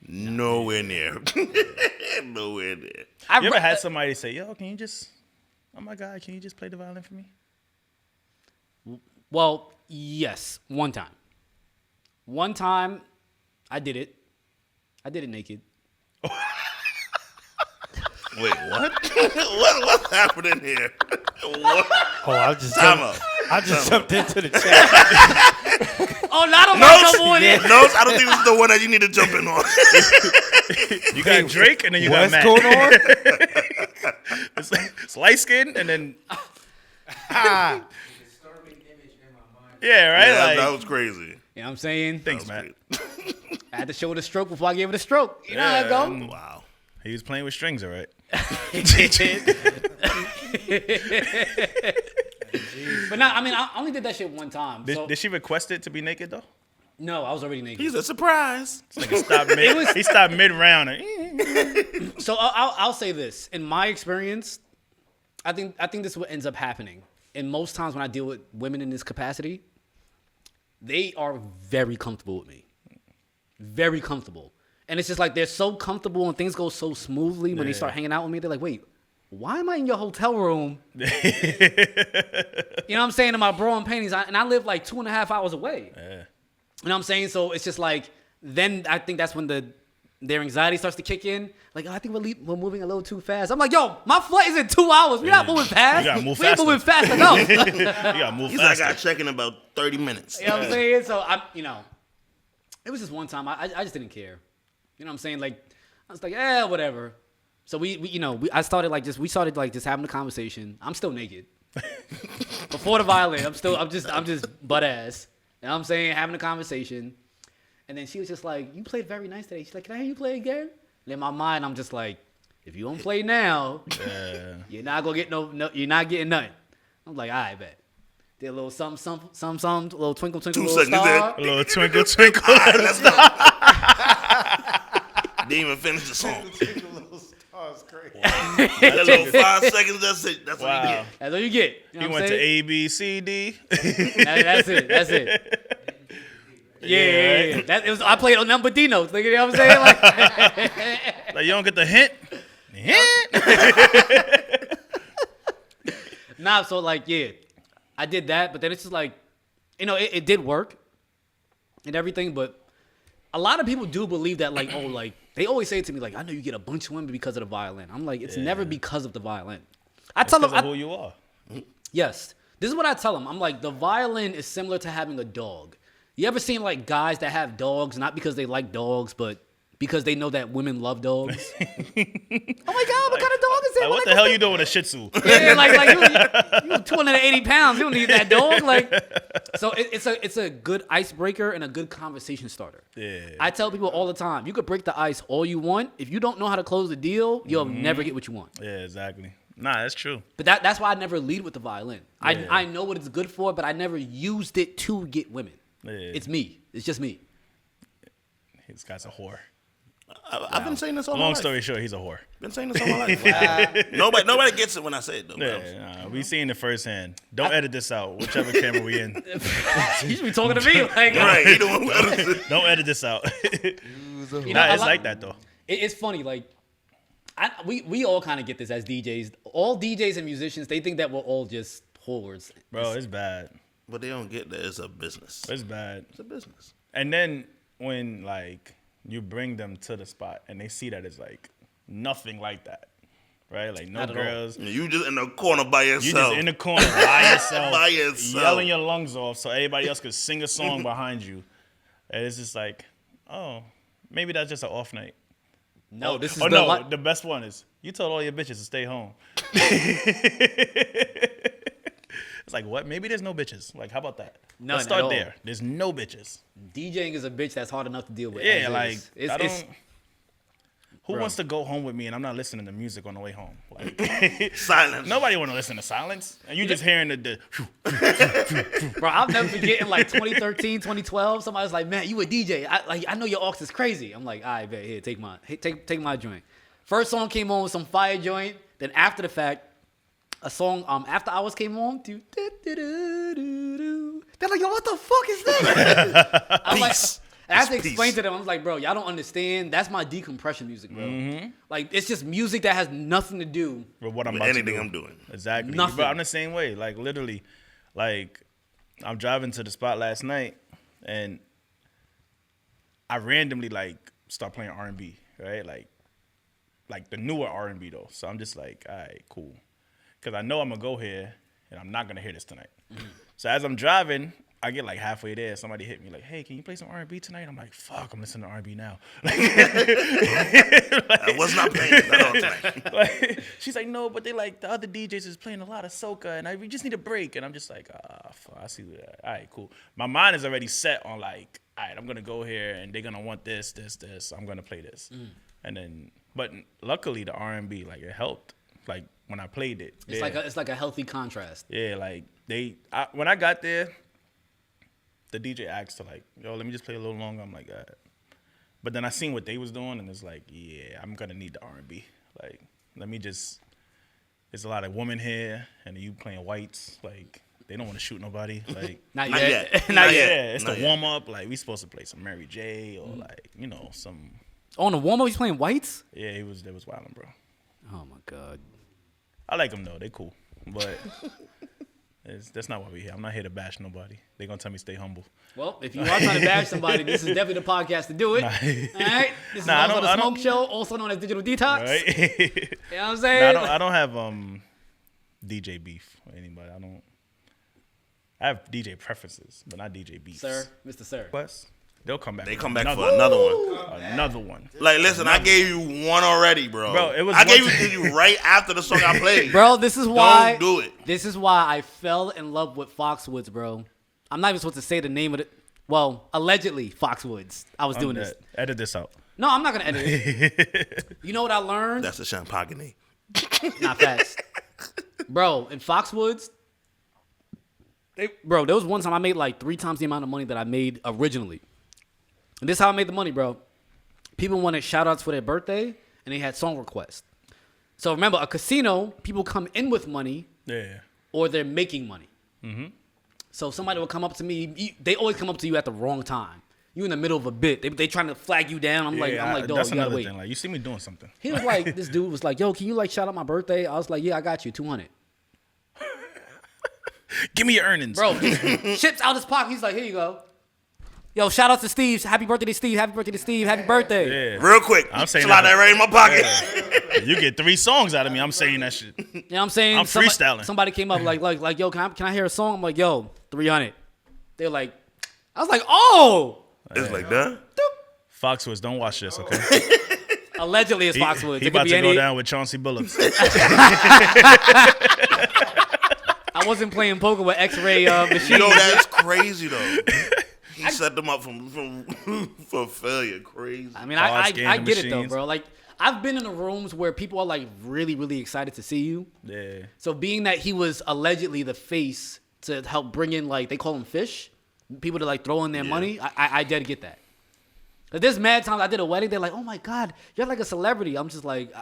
Nowhere near. Nowhere near. You ever had somebody say, "Yo, can you just? Oh my God, can you just play the violin for me?" Well, yes, one time. One time, I did it. I did it naked. Wait, what? What's happening here? What? Oh, I just jumped into the chat. Oh, not on my double one. Notes, I don't think this is the one that you need to jump in on. You got Drake, and then you got What's Matt. going on? It's light skin, and then Ah. yeah, right. Yeah, like, that was crazy. You know what I'm saying? thanks, Matt. I had to show the stroke before I gave it a stroke. You know how it go? Wow. He was playing with strings, all right. But no, I mean, I only did that shit one time. Did she request it to be naked though? No, I was already naked. He's a surprise. Like he stopped mid round. So I'll say this. In my experience, I think this is what ends up happening. And most times when I deal with women in this capacity, they are very comfortable with me. Very comfortable. And it's just like they're so comfortable and things go so smoothly when they start hanging out with me. They're like, wait, why am I in your hotel room? You know what I'm saying? In my bra and panties. And I live like 2.5 hours away. Yeah. You know what I'm saying? So it's just like, then I think that's when their anxiety starts to kick in. Like, oh, I think we're moving a little too fast. I'm like, yo, my flight is in 2 hours. We're not moving fast. You gotta move we ain't faster. moving fast enough. You gotta move He's like, I faster. got to check in about 30 minutes. You know what I'm saying? So it was just one time. I just didn't care. You know what I'm saying? Like, I was like, whatever. So we started just having a conversation. I'm still naked. Before the violin, I'm just butt ass. You know what I'm saying? Having a conversation. And then she was just like, you played very nice today. She's like, can I hear you play again? And in my mind, I'm just like, if you don't play now, you're not gonna get you're not getting nothing. I'm like, all right, bet. Did a little something, a little twinkle, twinkle, 2 little seconds star. A little twinkle, twinkle. All right, let's go. Didn't even finish the song. That little 5 seconds, that's it. That's what you get. That's all you get. You know He what went I'm to saying? A, B, C, D. That's it. Yeah. I played on number D notes. You know what I'm saying? Like, you don't get the hint? Nah, so like, yeah, I did that, but then it's just like, it did work and everything, but a lot of people do believe that, like, oh, like, they always say to me, like, I know you get a bunch of women because of the violin. I'm like, it's never because of the violin. I tell them, Because of who you are. yes, this is what I tell them. I'm like, the violin is similar to having a dog. You ever seen, like, guys that have dogs, not because they like dogs, but because they know that women love dogs? Oh my God, what kind of dog is that? Like, what the hell you doing with a Shih Tzu? Yeah, like you 280 pounds. You don't need that dog. Like, so it's a good icebreaker and a good conversation starter. Yeah. I tell people all the time, you could break the ice all you want. If you don't know how to close the deal, you'll never get what you want. Yeah, exactly. Nah, that's true. But that's why I never lead with the violin. Yeah. I know what it's good for, but I never used it to get women. Yeah. It's me. It's just me. This guy's a whore. I've been saying this all my Long life. story short, he's a whore. Been saying this all my life. Nobody gets it when I say it, though. Yeah, we seen it firsthand. Don't edit this out, whichever camera we in. You should be talking to me. Like, Right, he the one who edits it. Don't edit this out. you Nah, a it's lot- like that though. It's funny, like, we all kind of get this as DJs. All DJs and musicians, they think that we're all just whores. Bro, it's bad. But they don't get that it's a business. It's bad. It's a business. And then when like you bring them to the spot and they see that it's like nothing like that, right? Like no Not at all. girls. You just in the corner by yourself. You just in the corner by yourself, By yourself. yelling your lungs off so everybody else could sing a song behind you. And it's just like, oh, maybe that's just an off night. No, this is the best one is you told all your bitches to stay home. It's like, what? Maybe there's no bitches. Like, how about that? None Let's at start all. there. There's no bitches. DJing is a bitch that's hard enough to deal with. Yeah, as like is. I don't. Who wants to go home with me and I'm not listening to music on the way home? Like Silence. nobody want to listen to silence. And you just hearing the Bro, I'll never forget in like 2013, 2012, somebody was like, man, you a DJ. I know your aux is crazy. I'm like, all right, bet, here, take my joint. First song came on with some fire joint. Then after the fact, a song after hours came on. They're like, yo, what the fuck is that? I'm like, I have to explain to them. I was like, bro, y'all don't understand. That's my decompression music, bro. Mm-hmm. Like, it's just music that has nothing to do with what I'm with about anything to do. I'm doing. Exactly. Nothing. But I'm the same way. Like, literally, like, I'm driving to the spot last night, and I randomly, like, start playing R&B, right? Like the newer R&B, though. So I'm just like, all right, cool. Because I know I'm going to go here, and I'm not going to hear this tonight. Mm-hmm. So as I'm driving, I get like halfway there. Somebody hit me like, hey, can you play some R&B tonight? I'm like, fuck, I'm listening to R&B now. I was not playing that all tonight. Like, she's like, no, but they like, the other DJs is playing a lot of soca, and we just need a break. And I'm just like, fuck, I see that. All right, cool. My mind is already set on like, all right, I'm going to go here, and they're going to want this. I'm going to play this. And then, but luckily the R&B, like, it helped. Like, when I played it. It's like a healthy contrast. Yeah, like, when I got there, the DJ asked to like, yo, let me just play a little longer. I'm like, all right. But then I seen what they was doing, and it's like, yeah, I'm gonna need the R&B. Like, let me just. There's a lot of women here, and you playing whites. Like, they don't want to shoot nobody. Like, Not Not yet. yet. Not yet. yeah, it's Not the yet. warm up. Like, we supposed to play some Mary J. or like, you know, some. Oh, in the warm-up, he's playing whites? Yeah, they was wilding, bro. Oh, my God. I like them though. They cool, but that's not why we here. I'm not here to bash nobody. They gonna tell me stay humble. Well, if you are trying to bash somebody, this is definitely the podcast to do it. All right? This is also the Smoke Show, also known as Digital Detox. Right? You know what I'm saying? I don't have DJ beef with anybody. I have DJ preferences, but not DJ beefs. Sir, Mr. Sir. Plus, they'll come back. They with come back for another one. Another one. Like, listen, I gave you one already, bro. Bro, it was I one gave it to- to you right after the song I played. Bro, this is why. Don't do it. This is why I fell in love with Foxwoods, bro. I'm not even supposed to say the name of it. Well, allegedly, Foxwoods. I was doing this. Edit this out. No, I'm not going to edit it. You know what I learned? That's the champagne. Not fast. Bro, in Foxwoods, there was one time I made like 3 times the amount of money that I made originally. And this is how I made the money, bro. People wanted shout-outs for their birthday, and they had song requests. So remember, a casino, people come in with money, Yeah. or they're making money. Mm-hmm. So somebody will come up to me. They always come up to you at the wrong time. You in the middle of a bit. They trying to flag you down. I'm like, dog, that's you gotta another wait. thing. Like, you see me doing something. He was like, this dude was like, yo, can you like shout out my birthday? I was like, yeah, I got you, 200. Give me your earnings. Bro, ships out his pocket. He's like, here you go. Yo, shout out to Steve. Happy birthday to Steve. Happy birthday to Steve. Happy birthday. Yeah. Real quick. I'm saying slide that- that right in my pocket. Yeah. You get 3 songs out of me. I'm saying that shit. You know what I'm saying? I'm freestyling. Somebody came up like, yo, can I hear a song? I'm like, yo, 300. They're like, I was like, oh. It's like that. Foxwoods, don't watch this, okay? Allegedly, it's Foxwoods. He It could about be to go any. down with Chauncey Billups. I wasn't playing poker with X-ray machines. You know, that's crazy, though. He set them up for failure. Crazy. I mean, Cards, I games, get it though, machines. bro. Like, I've been in the rooms where people are like really, really excited to see you. Yeah. So being that he was allegedly the face to help bring in, like, they call them fish, people to like throw in their money, I did get that. But there's mad times I did a wedding, they're like, oh my God, you're like a celebrity. I'm just like,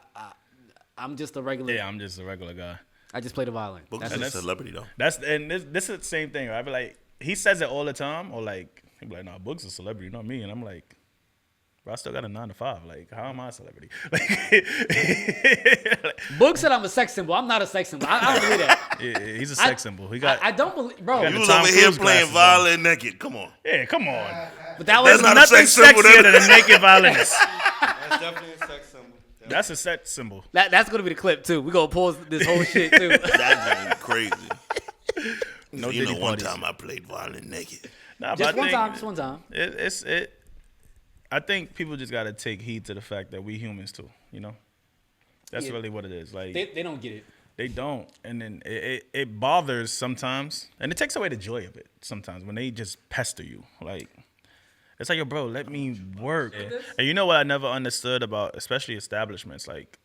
I'm just a regular. Yeah, I'm just a regular guy. I just play the violin. Boogs That's is a it. celebrity, though. This is the same thing. Right? I be like, he says it all the time, or like, he be like, nah, Boogs is a celebrity, not me. And I'm like, bro, I still got a 9 to 5. Like, how am I a celebrity? Boog said I'm a sex symbol. I'm not a sex symbol. I don't believe that. Yeah, he's a sex symbol. He got. I don't believe, bro. got You the was Tom over here Cruise playing glasses violin naked. Come on. Yeah, come on. But that was That's not a Nothing sex symbol, sexier then. than a naked violinist. That's definitely a sex symbol. That's a sex symbol. that's gonna be the clip too. We gonna pause this whole shit too. That's crazy. No You know, Diddy one parties. time I played violin naked. Nah, but Just I one think time. Just one time. I think people just gotta take heed to the fact that we humans too. You know, that's Yeah. really what it is. Like They don't get it. they don't, and then it bothers sometimes, and it takes away the joy of it sometimes when they just pester you. Like It's like, yo, bro, let me work. And you know what I never understood about, especially establishments, like,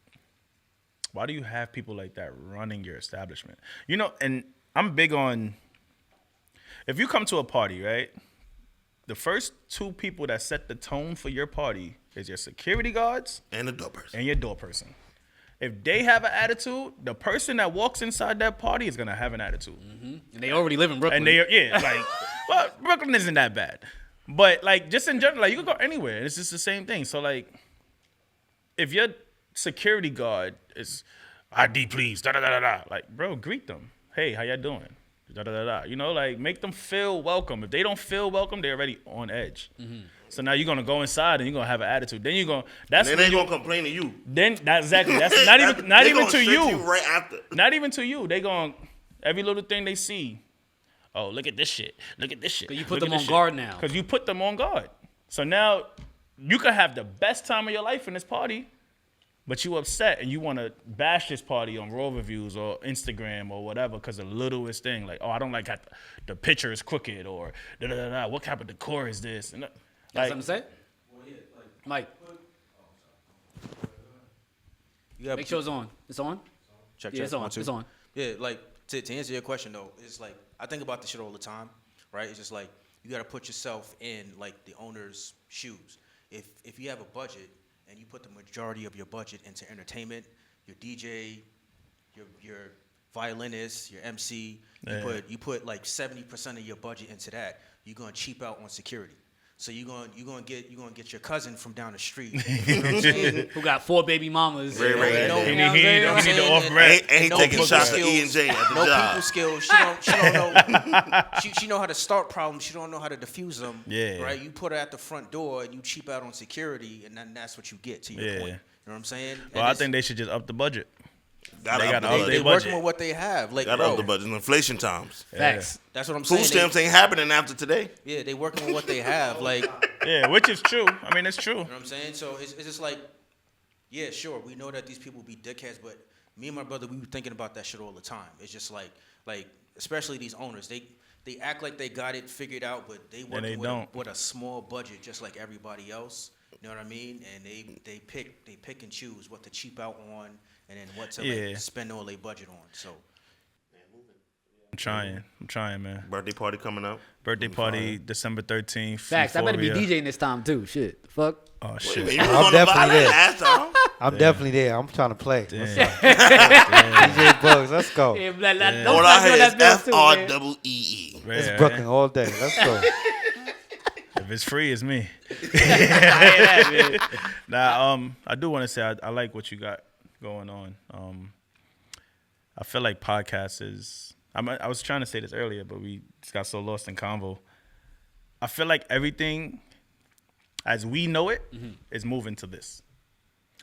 why do you have people like that running your establishment? You know, and I'm big on, if you come to a party, right? The first two people that set the tone for your party is your security guards And the door person. and your door person. If they have an attitude, the person that walks inside that party is gonna have an attitude. And they already live in Brooklyn. And well, Brooklyn isn't that bad, but like just in general, like you can go anywhere. It's just the same thing. So like, if your security guard is ID please, da da da da da, like bro, greet them. Hey, how y'all doing? Da da da da. You know, like make them feel welcome. If they don't feel welcome, they're already on edge. So now you're gonna go inside and you're gonna have an attitude. Then you're gonna And they gonna complain to you. Then that's exactly that's not even not They even gonna to straight you. right after. Not even to you. They going every little thing they see. Oh, look at this shit. Look at this shit. 'Cause you put them on guard now. Because you put them on guard. So now you could have the best time of your life in this party, but you upset and you want to bash this party on Raw Reviews or Instagram or whatever because the littlest thing. Like, oh, I don't like how the picture is crooked or da-da-da-da. What type of decor is this? And Got like, something to say? Mike, You gotta make sure it's on. It's on? check, Yeah, check. it's on. 1, 2. It's on. Yeah, like to answer your question though, it's like I think about this shit all the time, right? It's just like you gotta put yourself in like the owner's shoes. If you have a budget and you put the majority of your budget into entertainment, your DJ, your violinist, your MC, you put like 70% of your budget into that, you're gonna cheap out on security. So you're gonna get your cousin from down the street. You know what I'm saying? Who got 4 baby mamas. Right, right. You know what He I'm need saying? the off brand. And he no taking people shots at skills, E&J at the no job. people skills. She don't know. She know how to start problems. She don't know how to diffuse them. Yeah. Right. You put her at the front door and you cheap out on security, and then that's what you get. To your Yeah. point. You know what I'm saying? well, I think they should just up the budget. Gotta They up got the all budget. they they're budget. working with what they have. Like, Gotta bro, up the budget. Inflation times. Facts. that's what I'm saying. Food stamps ain't happening after today. Yeah, they working with what they have. Like, you know Yeah, which is true. I mean, it's true. what I'm saying? So it's just like, yeah, sure, we know that these people be dickheads, but me and my brother, we were thinking about that shit all the time. It's just like especially these owners, they act like they got it figured out, but they working with a small budget just like everybody else. You know what I mean? And they pick and choose what to cheap out on and then what to like, spend all their budget on. So I'm trying, man. Birthday party coming up. Birthday party, December 13th. Facts. I better be Euphoria. DJing this time too. Shit. The fuck. Oh, Wait, shit. you was I'm on the definitely bottom there. last time. I'm definitely there. I'm trying to play. What's Damn. up? DJ Boogs, let's go. Yeah, All I hear is FREE. It's Right, Brooklyn all day. Let's go. If it's free, it's me. man. Nah, I do want to say I like what you got going on. I feel like podcasts is. I was trying to say this earlier, but we just got so lost in convo. I feel like everything, as we know it, is moving to this.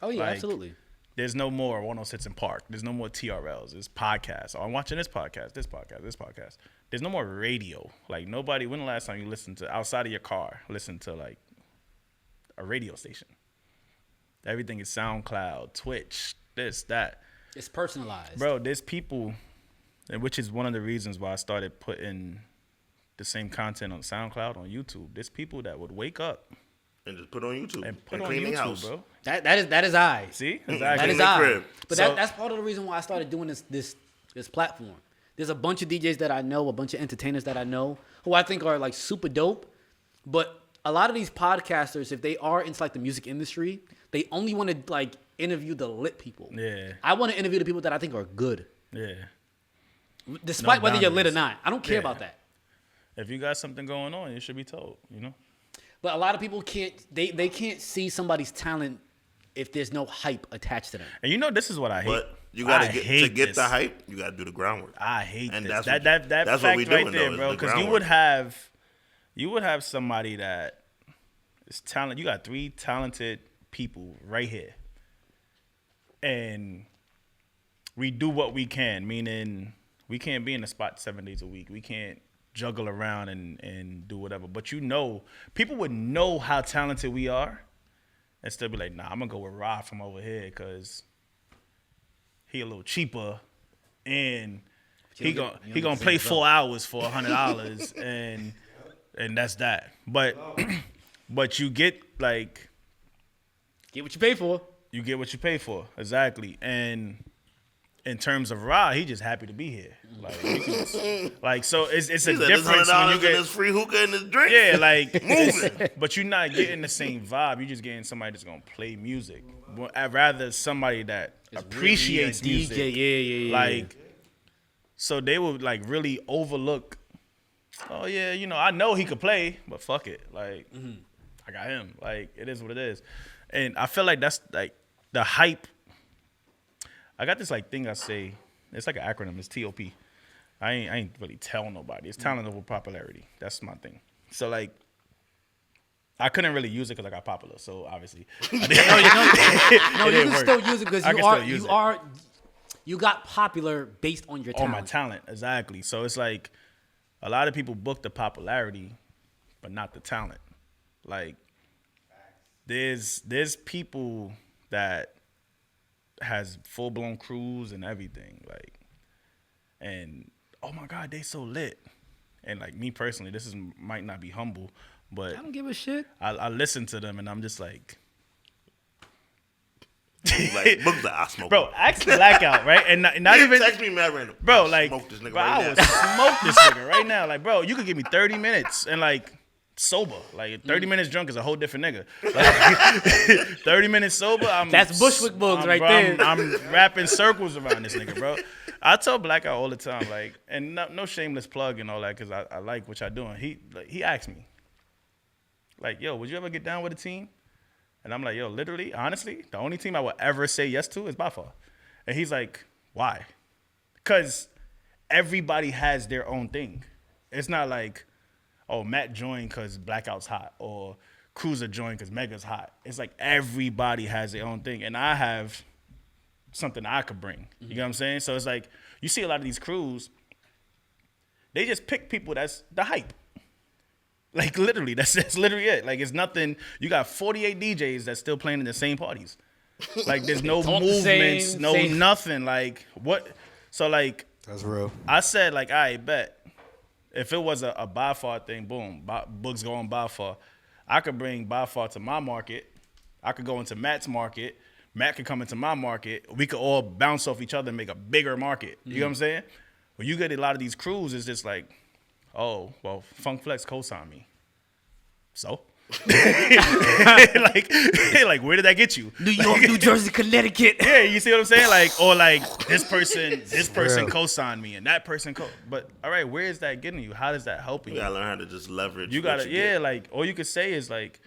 Oh yeah, Like, absolutely. There's no more 106 in Park. There's no more TRLs. There's podcasts. Oh, I'm watching this podcast, this podcast, this podcast. There's no more radio. Like nobody. When the last time you listened to outside of your car, listen to like a radio station? Everything is SoundCloud, Twitch, this, that. It's personalized. Bro, there's people, and which is one of the reasons why I started putting the same content on SoundCloud, on YouTube. There's people that would wake up And just put on YouTube. and put and on clean their YouTube, house. bro. That is I. See? That Exactly. That is the I. crib. But So- that's part of the reason why I started doing this platform. There's a bunch of DJs that I know, a bunch of entertainers that I know, who I think are like super dope. But a lot of these podcasters, if they are into like the music industry, they only want to like interview the lit people. Yeah. I want to interview the people that I think are good, Yeah. despite whether you're lit or boundaries. not. I don't care Yeah. about that. If you got something going on, you should be told, you know? But a lot of people can't. They can't see somebody's talent if there's no hype attached to them. And you know, this is what I hate. But you gotta I get hate to get this. the hype. You gotta do the groundwork. I hate And this. that's what- That that's fact what we right doing, there, though, bro. is the Because you would have somebody that is talent. You got 3 talented people right here, and we do what we can. Meaning, we can't be in the spot 7 days a week. We can't juggle around and do whatever. But you know, people would know how talented we are, and still be like, "Nah, I'm gonna go with Rob from over here because he a little cheaper, and he gonna play 4 hours for $100, and that's that." But but you get like Get what you pay for. you get what you pay for. Exactly. And in terms of Ra, he just happy to be here. Like, you can just, like so it's a difference when you get his free hookah and his drink. yeah, like moving. But you're not getting the same vibe. You're just getting somebody that's gonna play music. I'd rather somebody that appreciates Really a music. DJ. Yeah. Like, so they would like really overlook. Oh yeah, you know, I know he could play, but fuck it. Like, I got him. Like, it is what it is. And I feel like that's like the hype. I got this like thing I say. It's like an acronym. It's TOP. I ain't really tell nobody. It's talent over popularity. That's my thing. So like, I couldn't really use it because I got popular. So obviously, No, you can work. still use it because I can still use it. You got popular based on your talent. on my talent, exactly. So it's like a lot of people book the popularity, but not the talent. Like there's people that has full blown crews and everything, like, and oh my God, they so lit. And like me personally, this might not be humble, but I don't give a shit. I listen to them and I'm just like, Like, Boogs like, I smoke. bro, ask Blackout, right? And not even text me mad random. bro, I like, smoke this nigga bro, right I would now. smoke this nigga right now. Like, bro, you could give me 30 minutes and like sober. Like 30 minutes drunk is a whole different nigga. Like, 30 minutes sober, That's Bushwick Boogs right bro, there. I'm wrapping circles around this nigga, bro. I tell Blackout all the time, like, and no shameless plug and all that, because I like what y'all doing. He asked me, like, yo, would you ever get down with a team? And I'm like, yo, literally, honestly, the only team I would ever say yes to is by far. And he's like, why? Because everybody has their own thing. It's not like, oh, Matt joined because Blackout's hot, or Cruiser joined because Mega's hot. It's like everybody has their own thing. And I have something I could bring. You know what I'm saying? So it's like, you see a lot of these crews, they just pick people that's the hype. Like, literally, that's literally it. Like, it's nothing. You got 48 DJs that's still playing in the same parties. Like, there's no Talk the movements, same, no same. nothing. Like, what? So, like, That's real. I said, like, I bet if it was a by far thing, boom, Boogs going by far. I could bring by far to my market. I could go into Matt's market. Matt could come into my market. We could all bounce off each other and make a bigger market. You know what I'm saying? When you get a lot of these crews, it's just like, oh, well, Funk Flex co-signed me. So? like, where did that get you? New York, New Jersey, Connecticut. Yeah, you see what I'm saying? Like, or like this person co-signed me and that person but all right, where is that getting you? How does that help you? You gotta learn how to just leverage. You what gotta, get. like, all you could say is like,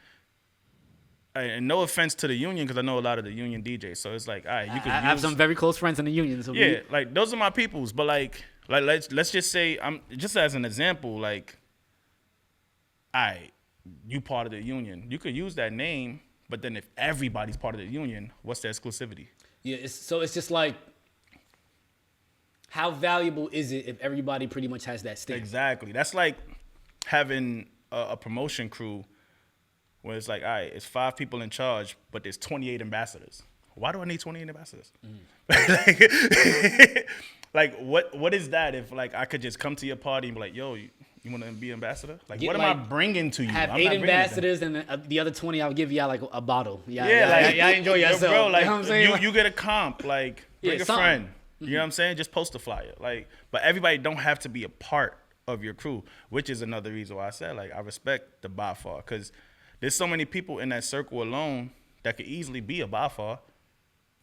and no offense to the union, because I know a lot of the union DJs, so it's like, all right, you could I have some very close friends in the union. So yeah, like those are my peoples, but like let's just say, I'm just as an example, like, all right, you part of the union, you could use that name, but then if everybody's part of the union, what's the exclusivity? yeah. It's just like, how valuable is it if everybody pretty much has that stamp? Exactly. That's like having a promotion crew where it's like, all right, it's 5 people in charge, but there's 28 ambassadors. Why do I need 28 ambassadors? Like, what is that if, like, I could just come to your party and be like, yo, you want to be ambassador? Like, Get, what am I bringing to you? Have I'm 8 not bringing ambassadors, and the other 20, I'll give y'all like a bottle. Yeah, like, y'all enjoy yo, yourself. bro, like, you know what I'm saying? you get a comp, like, bring a something. friend. You know what I'm saying? Just post a flyer. Like, but everybody don't have to be a part of your crew, which is another reason why I said, like, I respect the by far, because there's so many people in that circle alone that could easily be a by far,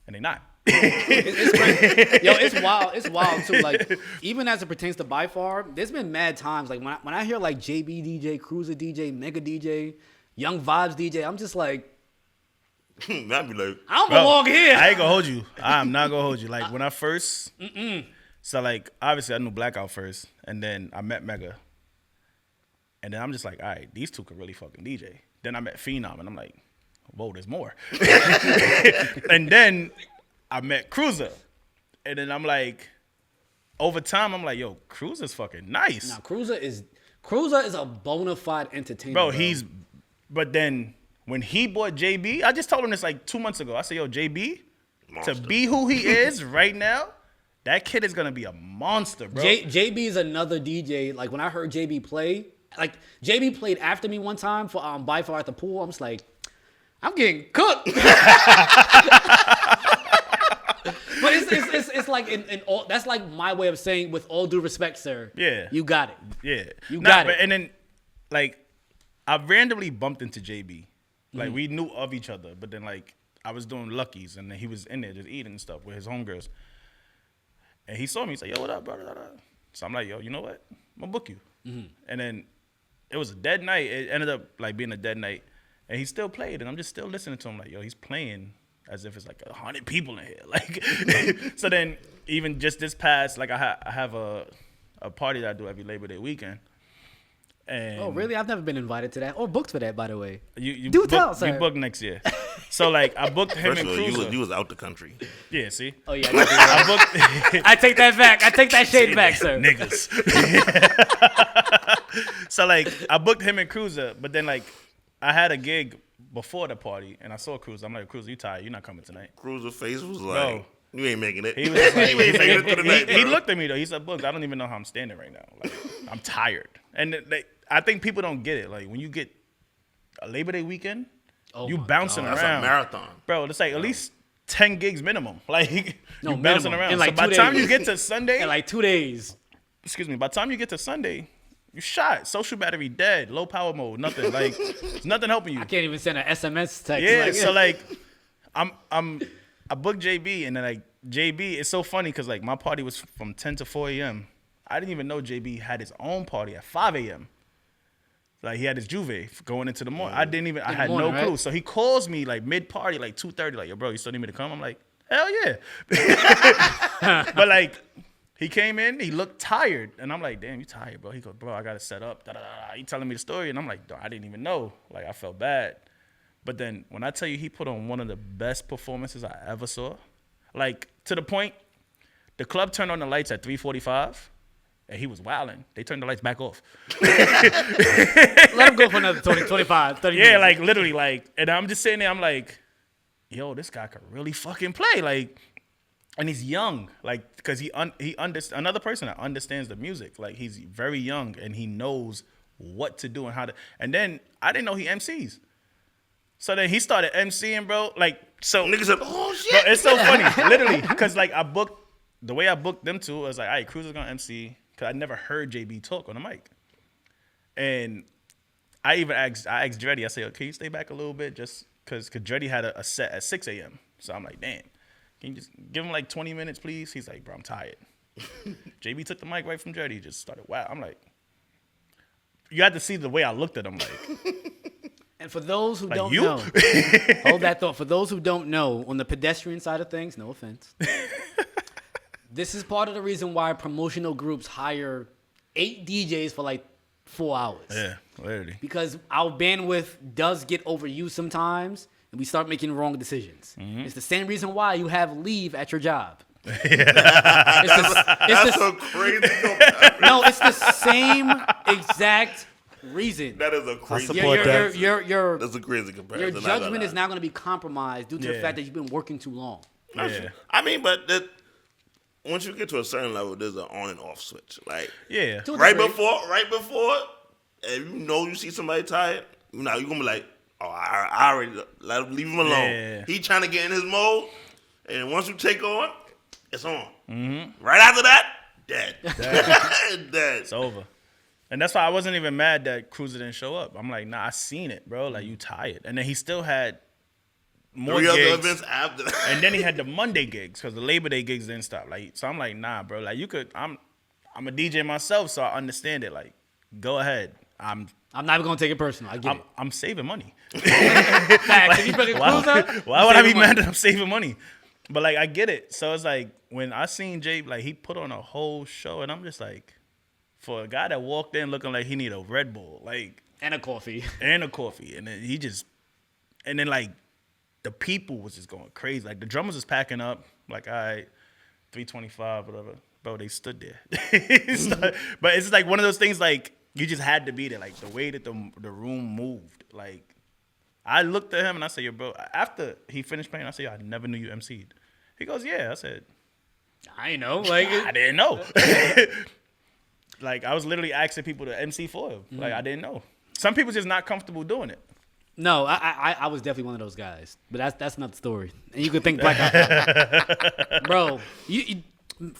and they not. It's crazy. Yo, it's wild. It's wild too. Like, even as it pertains to by far, there's been mad times. Like when I hear like JB DJ, Cruiser DJ, Mega DJ, Young Vibes DJ, I'm just like, I'd be like, I don't Bro, belong here. I ain't gonna hold you. I'm not gonna hold you. Like, when I first, so like, obviously I knew Blackout first, and then I met Mega, and then I'm just like, all right, these two could really fucking DJ. Then I met Phenom, and I'm like, whoa, there's more. And then I met Cruiser, and then I'm like, over time, I'm like, yo, Cruiser's fucking nice. Now Cruiser is a bona fide entertainer. Bro, but then when he bought JB, I just told him this like 2 months ago. I said, yo, JB, monster. to be who he is right now, that kid is gonna be a monster, bro. JB is another DJ. Like when I heard JB play, like JB played after me one time for by far at the pool. I'm just like, I'm getting cooked. But it's like in all, that's like my way of saying, with all due respect, sir. Yeah. You got it. Yeah. You got it. And then, like, I randomly bumped into JB. Like, we knew of each other, but then, like, I was doing Lucky's, and then he was in there just eating and stuff with his homegirls. And he saw me. He's like, yo, what up, bro? So I'm like, yo, you know what? I'm going to book you. And then it was a dead night. It ended up, like, being a dead night. And he still played, and I'm just still listening to him. Like, yo, he's playing as if it's like 100 people in here. Like, so then even just this past, like I have a party that I do every Labor Day weekend. And Oh, really? I've never been invited to that or booked for that, by the way. You Do book, tell, sir. You book next year. So like I booked him First and of all, Cruiser. you was out the country. Yeah, see. Oh yeah, I booked I take that back. I take that shade back, sir. niggas. So like I booked him and Cruiser, but then like I had a gig before the party, and I saw Cruiser. I'm like, Cruiser, you tired? You're not coming tonight. Cruiser face was like, Bro. you ain't making it. He was like, you ain't making it through the night, he bro. looked at me though. He said, "Boogs, I don't even know how I'm standing right now. Like, I'm tired." And I think people don't get it. Like when you get a Labor Day weekend, you my bouncing That's around, a marathon. bro. It's like at least 10 gigs minimum. Like No, you bouncing minimum. around. In like so by 2 the time days. you get to Sunday, In like 2 days. excuse me, by the time you get to Sunday, you shot. Social battery dead. Low power mode. Nothing. Like there's nothing helping you. I can't even send an SMS text. Yeah, like, so like, I booked JB, and then like JB, it's so funny because like my party was from 10 to 4 a.m. I didn't even know JB had his own party at 5 a.m. Like he had his Juve going into the morning. I didn't even, I the had morning, no clue. right? So he calls me like mid party, like 2:30, like, yo, bro, you still need me to come? I'm like, hell yeah. But like, he came in, he looked tired, and I'm like, damn, you tired, bro? He goes, bro, I gotta set up. Da, da, da. He telling me the story, and I'm like, I didn't even know. Like I felt bad. But then when I tell you he put on one of the best performances I ever saw, like to the point, the club turned on the lights at 3:45, and he was wilding. They turned the lights back off. Let him go for another 20, 25, 30 Yeah, minutes. like literally, like, and I'm just sitting there, I'm like, yo, this guy could really fucking play, like, and he's young, like, because he another person that understands the music, like, he's very young and he knows what to do and how to, and then I didn't know he MCs. So then he started MCing, bro. Like, so Niggas said, oh shit. bro, it's so funny, literally, because like the way I booked them two was like, all right, Cruiser's gonna MC, because I never heard JB talk on the mic, and I asked Dreddy, I said, oh, can you stay back a little bit, just because Dreddy had a set at 6 a.m. So I'm like, damn, can you just give him like 20 minutes, please? He's like, bro, I'm tired. JB took the mic right from Dreddy, just started, wow. I'm like, you had to see the way I looked at him, like. And for those who Like don't you? know, hold that thought. For those who don't know, on the pedestrian side of things, no offense, this is part of the reason why promotional groups hire 8 DJs for like 4 hours. Yeah, literally. Because our bandwidth does get overused sometimes, and we start making wrong decisions. Mm-hmm. It's the same reason why you have leave at your job. That's so crazy. No, it's the same exact reason. That is a crazy. support that. Your That's a crazy comparison. your not gonna judgment is lie. now going to be compromised due to the Yeah. fact that you've been working too long. Yeah. I mean, but once you get to a certain level, there's an on and off switch. Like Yeah. To a right degree. before, if you know you see somebody tired, you're gonna be like, oh, I already leave him alone. Yeah. He trying to get in his mode, and once you take on, it's on. Mm-hmm. Right after that, dead. Dead. It's over. And that's why I wasn't even mad that Cruiser didn't show up. I'm like, nah, I seen it, bro. Like, you tired. And then he still had more 3 other gigs. events after that. And then he had the Monday gigs because the Labor Day gigs didn't stop. Like, so I'm like, nah, bro. Like, you could. I'm a DJ myself, so I understand it. Like, go ahead. I'm I'm not even going to take it personal. I get it. I'm saving money. Facts. If you bring a cruiser, Why would I be mad that I'm saving money? But like, I get it. So it's like when I seen Jay, like he put on a whole show, and I'm just like, for a guy that walked in looking like he need a Red Bull, like and a coffee. and a coffee, and then and then like the people was just going crazy. Like the drummers was packing up, like, all right, 325, whatever. Bro, they stood there. But it's like one of those things, like you just had to be there. Like the way that the room moved, like I looked at him and I said, yo, bro, after he finished playing, I said, yo, I never knew you MC'd. He goes, yeah. I said, I know. Like, I didn't know. like I was literally asking people to MC for him. Like I didn't know. Some people just not comfortable doing it. No, I was definitely one of those guys, but that's another story. And you could think Blackout, bro. You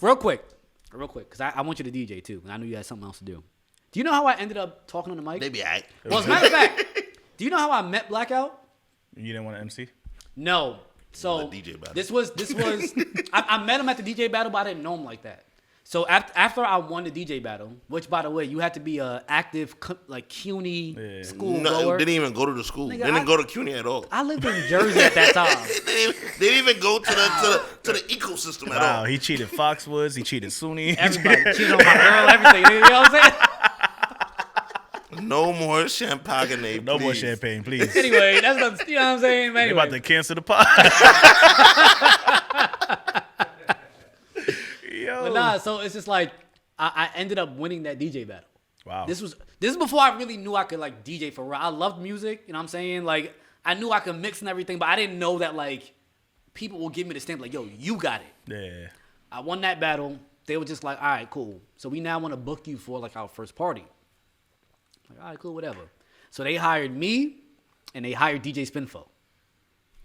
real quick, because I want you to DJ too, and I knew you had something else to do. Do you know how I ended up talking on the mic? They be aight. Well, as a matter of fact, do you know how I met Blackout? You didn't want to MC? No. So The DJ battle. this was I met him at the DJ battle, but I didn't know him like that. So after I won the DJ battle, which by the way, you had to be a active like CUNY school No, goer. didn't even go to the school. Nigga, Didn't go to CUNY at all. I lived in Jersey at that time. They didn't even go to the ecosystem at Wow, all. he cheated Foxwoods. He cheated SUNY. Everybody cheated on my girl, everything. You know what I'm saying? No more champagne. No more champagne, please. Anyway, that's what you know what I'm saying. They Anyway. about to cancel the pod. Yo. But nah, so it's just like I ended up winning that DJ battle. Wow. This is before I really knew I could like DJ for real. I loved music, you know what I'm saying? Like I knew I could mix and everything, but I didn't know that like people will give me the stamp like, yo, you got it. Yeah. I won that battle. They were just like, all right, cool. So we now want to book you for like our first party. Like, all right, cool, whatever. So they hired me and they hired DJ Spinfo.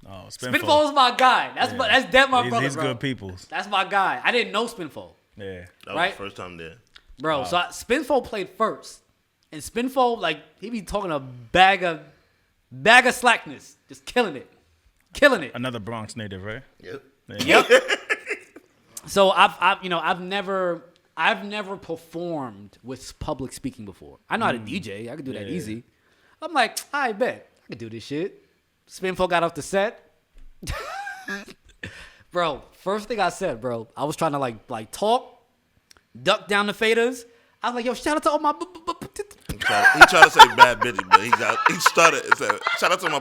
Oh, Spinfo is my guy. That's dead my brother, These bro. good peoples. That's my guy. I didn't know Spinfo. Yeah. That was Right? the first time there. Bro, Wow. so Spinfo played first. And Spinfo, like, he be talking a bag of slackness. Just killing it. Killing it. Another Bronx native, right? Yep. Yep. So I've never performed with public speaking before. I know how to DJ. I could do that Yeah. easy. I'm like, I bet I could do this shit. Spinfo got off the set. Bro, first thing I said, bro, I was trying to like talk, duck down the faders. I was like, yo, shout out to all my. He tried to say bad bitch, but he started and said, shout out to my.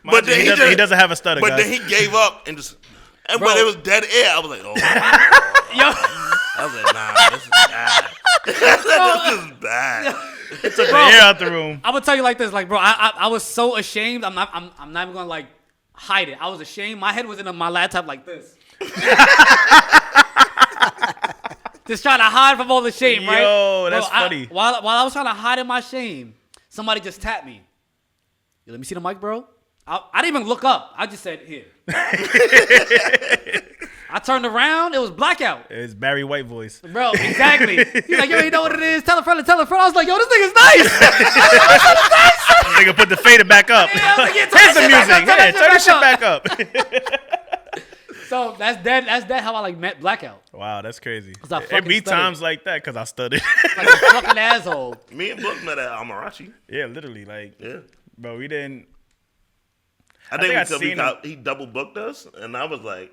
But then He doesn't have a stutter, But guys. then he gave up and just. And Bro. but it was dead air. I was like, oh. Yo, I was like, nah, this is bad. This is bad. Took the air out the room. I'm gonna tell you like this, like, bro, I was so ashamed. I'm not even gonna like hide it. I was ashamed. My head was in my laptop like this. Just trying to hide from all the shame, right? Yo, that's Bro, funny. While I was trying to hide in my shame, somebody just tapped me. Yo, let me see the mic, bro. I didn't even look up. I just said, here. I turned around. It was Blackout. It's Barry White voice. Bro, exactly. He's like, yo, you know what it is? Tell a friend, tell a friend. I was like, yo, this nigga's nice. Nigga put the fader back up. Yeah, I was like, yeah, turn Here's the that music. shit back up, Yeah, turn the shit back up. So that's that how I like met Blackout. Wow, that's crazy. 'Cause I It fucking be studied. times like that because I studied. Like a fucking asshole. Me and Book met at Amarachi. Yeah, literally. Like, Yeah. bro, we didn't. I think I think seen him. he double booked us, and I was like,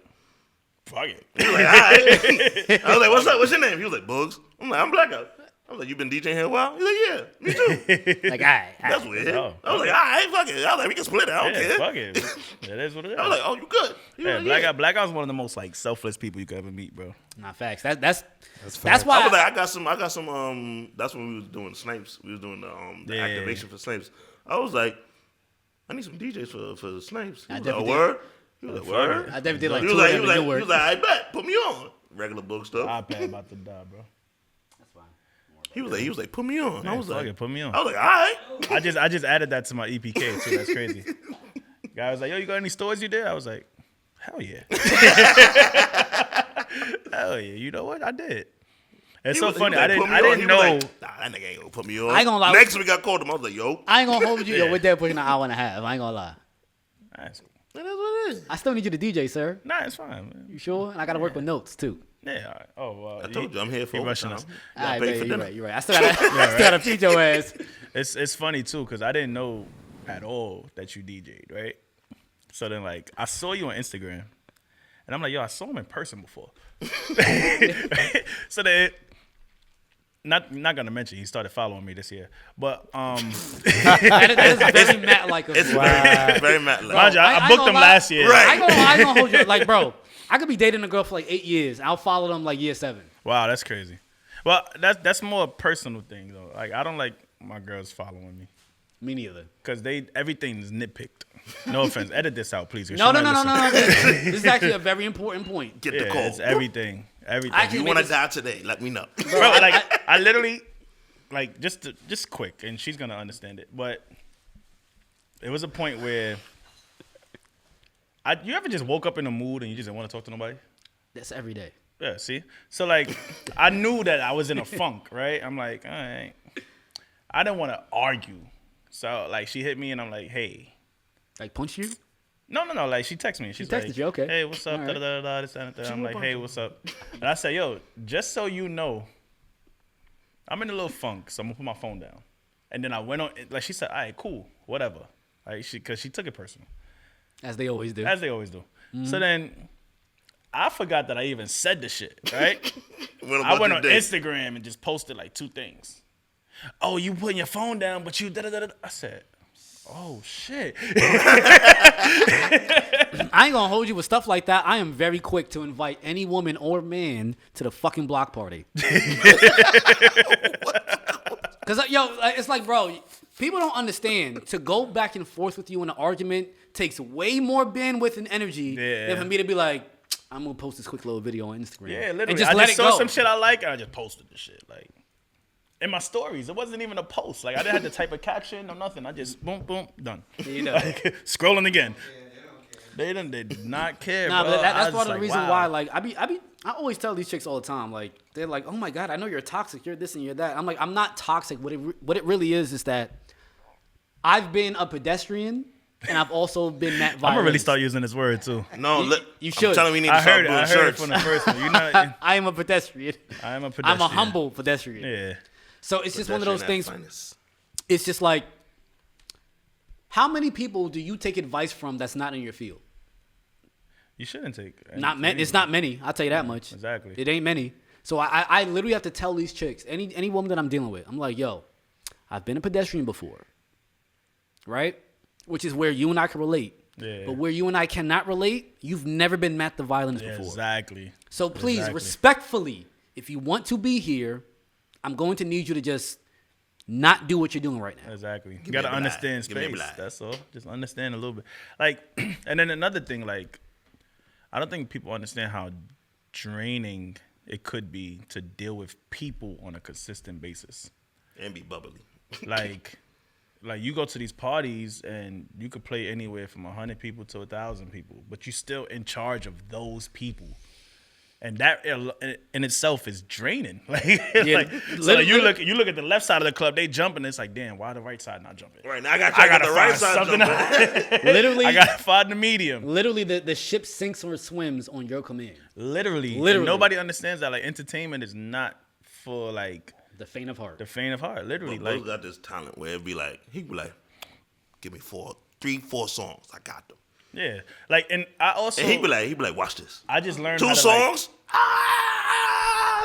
Fuck it. he was like, all right. I was like, what's up? What's your name? He was like, Boogs. I'm like, I'm Blackout. I was like, you been DJing here a while? He's like, yeah, me too. Like, all right. That's weird. Oh, I was like, all right, fuck it. I was like, we can split it. I don't Yeah, care. fuck it. That is what it is. I was like, oh, you good? He was Yeah, like, Blackout's one of the most like selfless people you could ever meet, bro. Nah, facts. That's facts. why I was like, I got some. That's when we was doing Snipes. We was doing the Yeah. activation for Snipes. I was like, I need some DJs for the Snipes. He I was like, a definitely word. He was like, word. I definitely did like He two was like, of them in Newark. I bet, put me on. Regular book stuff. iPad about to die, bro. That's fine. He was like, put me on. I was fuck like, it, put me on. I was like, all right. I just added that to my EPK too. That's crazy. Guy was like, yo, you got any stories you did? I was like, hell yeah. Hell yeah. You know what? I did. It's so funny. I didn't know. Like, nah, that nigga ain't gonna put me on. I ain't gonna lie. Next week I called him. I was like, yo, I ain't gonna hold you. Yeah. Yo, we're there pushing an hour and a half. I ain't gonna lie. That's- that is what it is. I still need you to DJ, sir. Nah, it's fine, man. You sure? And I gotta work with notes too. Yeah. All right. Oh, well. I told you I'm here for rushing overtime. us. Y'all All right, pay man, for you're dinner. right. You're right. I still gotta feed your ass. It's funny too because I didn't know at all that you DJ'd, right? So then like I saw you on Instagram, and I'm like, yo, I saw him in person before. So then, not gonna mention he started following me this year, but That is very Matt like of It's you. very mad. mind you, I ain't booked gonna him lie. last year. Right. I ain't gonna hold you. Like, bro, I could be dating a girl for like 8 years. I'll follow them like year 7. Wow, that's crazy. Well, that's more a personal thing though. Like I don't like my girls following me Me neither. because everything is nitpicked. No offense, edit this out, please. No. This is actually a very important point. Get Yeah, the call. it's everything. Everything. I If you can want to make die today, let me know. Bro, like I literally, like just quick, and she's gonna understand it. But it was a point where you ever just woke up in a mood and you just didn't want to talk to nobody? That's every day. Yeah, see? So, like, I knew that I was in a funk, right? I'm like, all right. I didn't want to argue. So, like, she hit me, and I'm like, hey. Like punch you? No. Like, she texted me. She's texted like, you, okay. Hey, what's up? All right. Da-da-da-da, this, that, and that. I'm like, hey, what's up? And I said, yo, just so you know, I'm in a little funk, so I'm going to put my phone down. And then I went on, like, she said, all right, cool, whatever. Like, because she took it personal. As they always do. As they always do. So then I forgot that I even said the shit, right? I went on Instagram and just posted like 2 things. Oh, you putting your phone down, but you da-da-da-da. I said, oh, shit. I ain't gonna hold you with stuff like that. I am very quick to invite any woman or man to the fucking block party. Cause it's like, bro, people don't understand. To go back and forth with you in an argument takes way more bandwidth and energy than for me to be like, I'm gonna post this quick little video on Instagram. Yeah, literally. And just I let just it saw go. some shit I like, and I just posted the shit. Like, in my stories, it wasn't even a post. Like, I didn't have to type a caption or nothing. I just, boom, boom, done. You know. Like, scrolling again. They did not care, Nah, bro. but that's I was part of the like, reason wow. why, like, I always tell these chicks all the time, like, they're like, oh my God, I know you're toxic, you're this and you're that. I'm like, I'm not toxic. What it really is that I've been a pedestrian and I've also been that violent. I'm gonna really start using this word too. No, you should. I'm telling you, we need to I start heard doing it shirts. from the first one. You're not. I am a pedestrian. I am a pedestrian. I'm a humble pedestrian. Yeah. So it's just one of those things. Finest. It's just like, how many people do you take advice from that's not in your field? You shouldn't take. It's not many. I'll tell you that much. Exactly. It ain't many. So I literally have to tell these chicks, any woman that I'm dealing with, I'm like, yo, I've been a pedestrian before, right? Which is where you and I can relate. Yeah. But where you and I cannot relate, you've never been met the violence Yeah, before. exactly. So please, Exactly. respectfully, if you want to be here, I'm going to need you to just not do what you're doing right now. Exactly. You me gotta a black. understand Give me a space. black. That's all. Just understand a little bit. Like, and then another thing, like, I don't think people understand how draining it could be to deal with people on a consistent basis. And be bubbly. Like you go to these parties and you could play anywhere from 100 people to 1,000 people, but you're still in charge of those people. And that in itself is draining. Like, so you look at the left side of the club, they jumping. It's like, damn, why the right side not jumping? Right now, I got the right side something. jumping. Literally, I gotta find the medium. literally, the ship sinks or swims on your command. Literally. Literally. Nobody understands that. Like, entertainment is not for like The faint of heart. the faint of heart. Literally, Boogs like got this talent where it'd be like, he'd be like, give me 3-4 songs. I got them. yeah. Like, and I also And he'd be like, watch this. I just learned 2 how to, like, songs?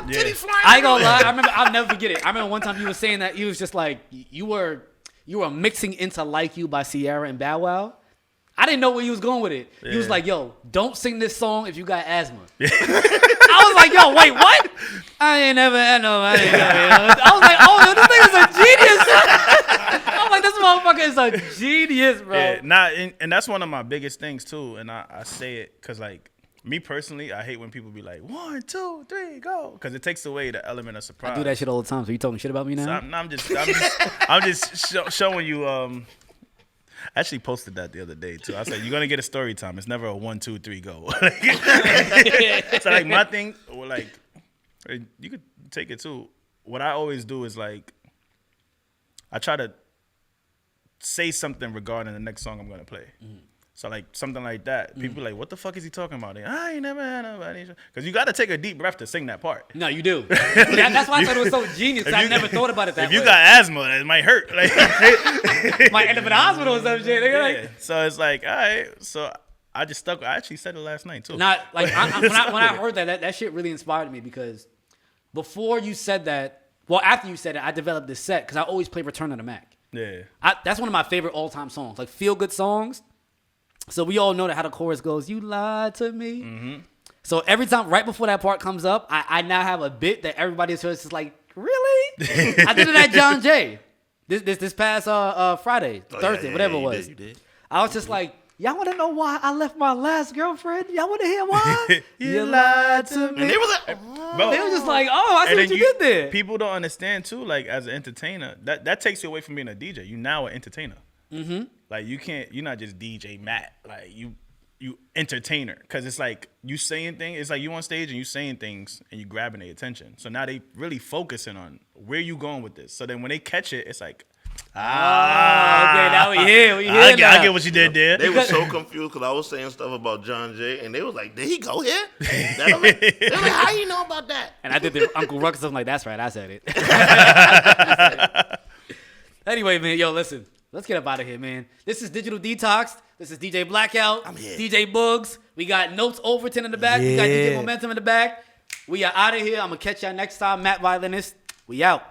Titty flying. I ain't gonna lie. I'll never forget it. I remember one time you were saying that you was just like you were mixing into "Like You" by Ciara and Bow Wow. I didn't know where you was going with it. He was Yeah. like, "Yo, don't sing this song if you got asthma." I was like, "Yo, wait, what?" I ain't never had nobody. I was like, "Oh, this nigga's a genius." I'm like, "This motherfucker is a genius, bro." Yeah, and that's one of my biggest things too. And I say it because, like, me personally, I hate when people be like 1, 2, 3, go, because it takes away the element of surprise. I do that shit all the time. So you talking shit about me now? So I'm just showing you. I actually posted that the other day too. I said you're gonna get a story time. It's never a 1, 2, 3, go. So like my thing, or like you could take it too. What I always do is like I try to say something regarding the next song I'm gonna play. Mm-hmm. So like something like that, people like, what the fuck is he talking about? I ain't never had nobody. Because you got to take a deep breath to sing that part. No, you do. That's why I thought it was so genius. I never thought about it that way. If you got asthma, it might hurt. Like, might end up in the hospital or some shit. yeah. Like, So it's like, all right. So I just stuck. I actually said it last night too. not like when I heard that shit really inspired me because before you said that, well, after you said it, I developed this set because I always play Return of the Mac. Yeah. That's one of my favorite all-time songs, like feel-good songs. So we all know that how the chorus goes, you lied to me. Mm-hmm. So every time, right before that part comes up, I now have a bit that everybody's just like, really? I did it at John Jay this past Friday, Thursday, whatever it was. You did. I was just like, y'all want to know why I left my last girlfriend? Y'all want to hear why? You lied to me. And they were like, Bro, They were just like, oh, I see what you did there. People don't understand too. Like as an entertainer, that takes you away from being a DJ. You now an entertainer. Mm-hmm. Like you're not just DJ Matt. Like you entertainer. Because it's like you saying things. It's like you on stage and you saying things and you grabbing their attention. So now they really focusing on where you going with this. So then when they catch it, it's like, Okay, now we here. I get what you did there. they were so confused because I was saying stuff about John Jay, and they was like, "Did he go here?" They were like, "How you know about that?" And I did the Uncle Ruckus. I'm like, that's right, I said it. Anyway, man, yo, listen. Let's get up out of here, man. This is Digital Detox. This is DJ Blackout. I'm here. DJ Boogs. We got Notes Overton in the back. We got DJ Momentum in the back. We are out of here. I'm going to catch y'all next time. Matt Violinist. We out.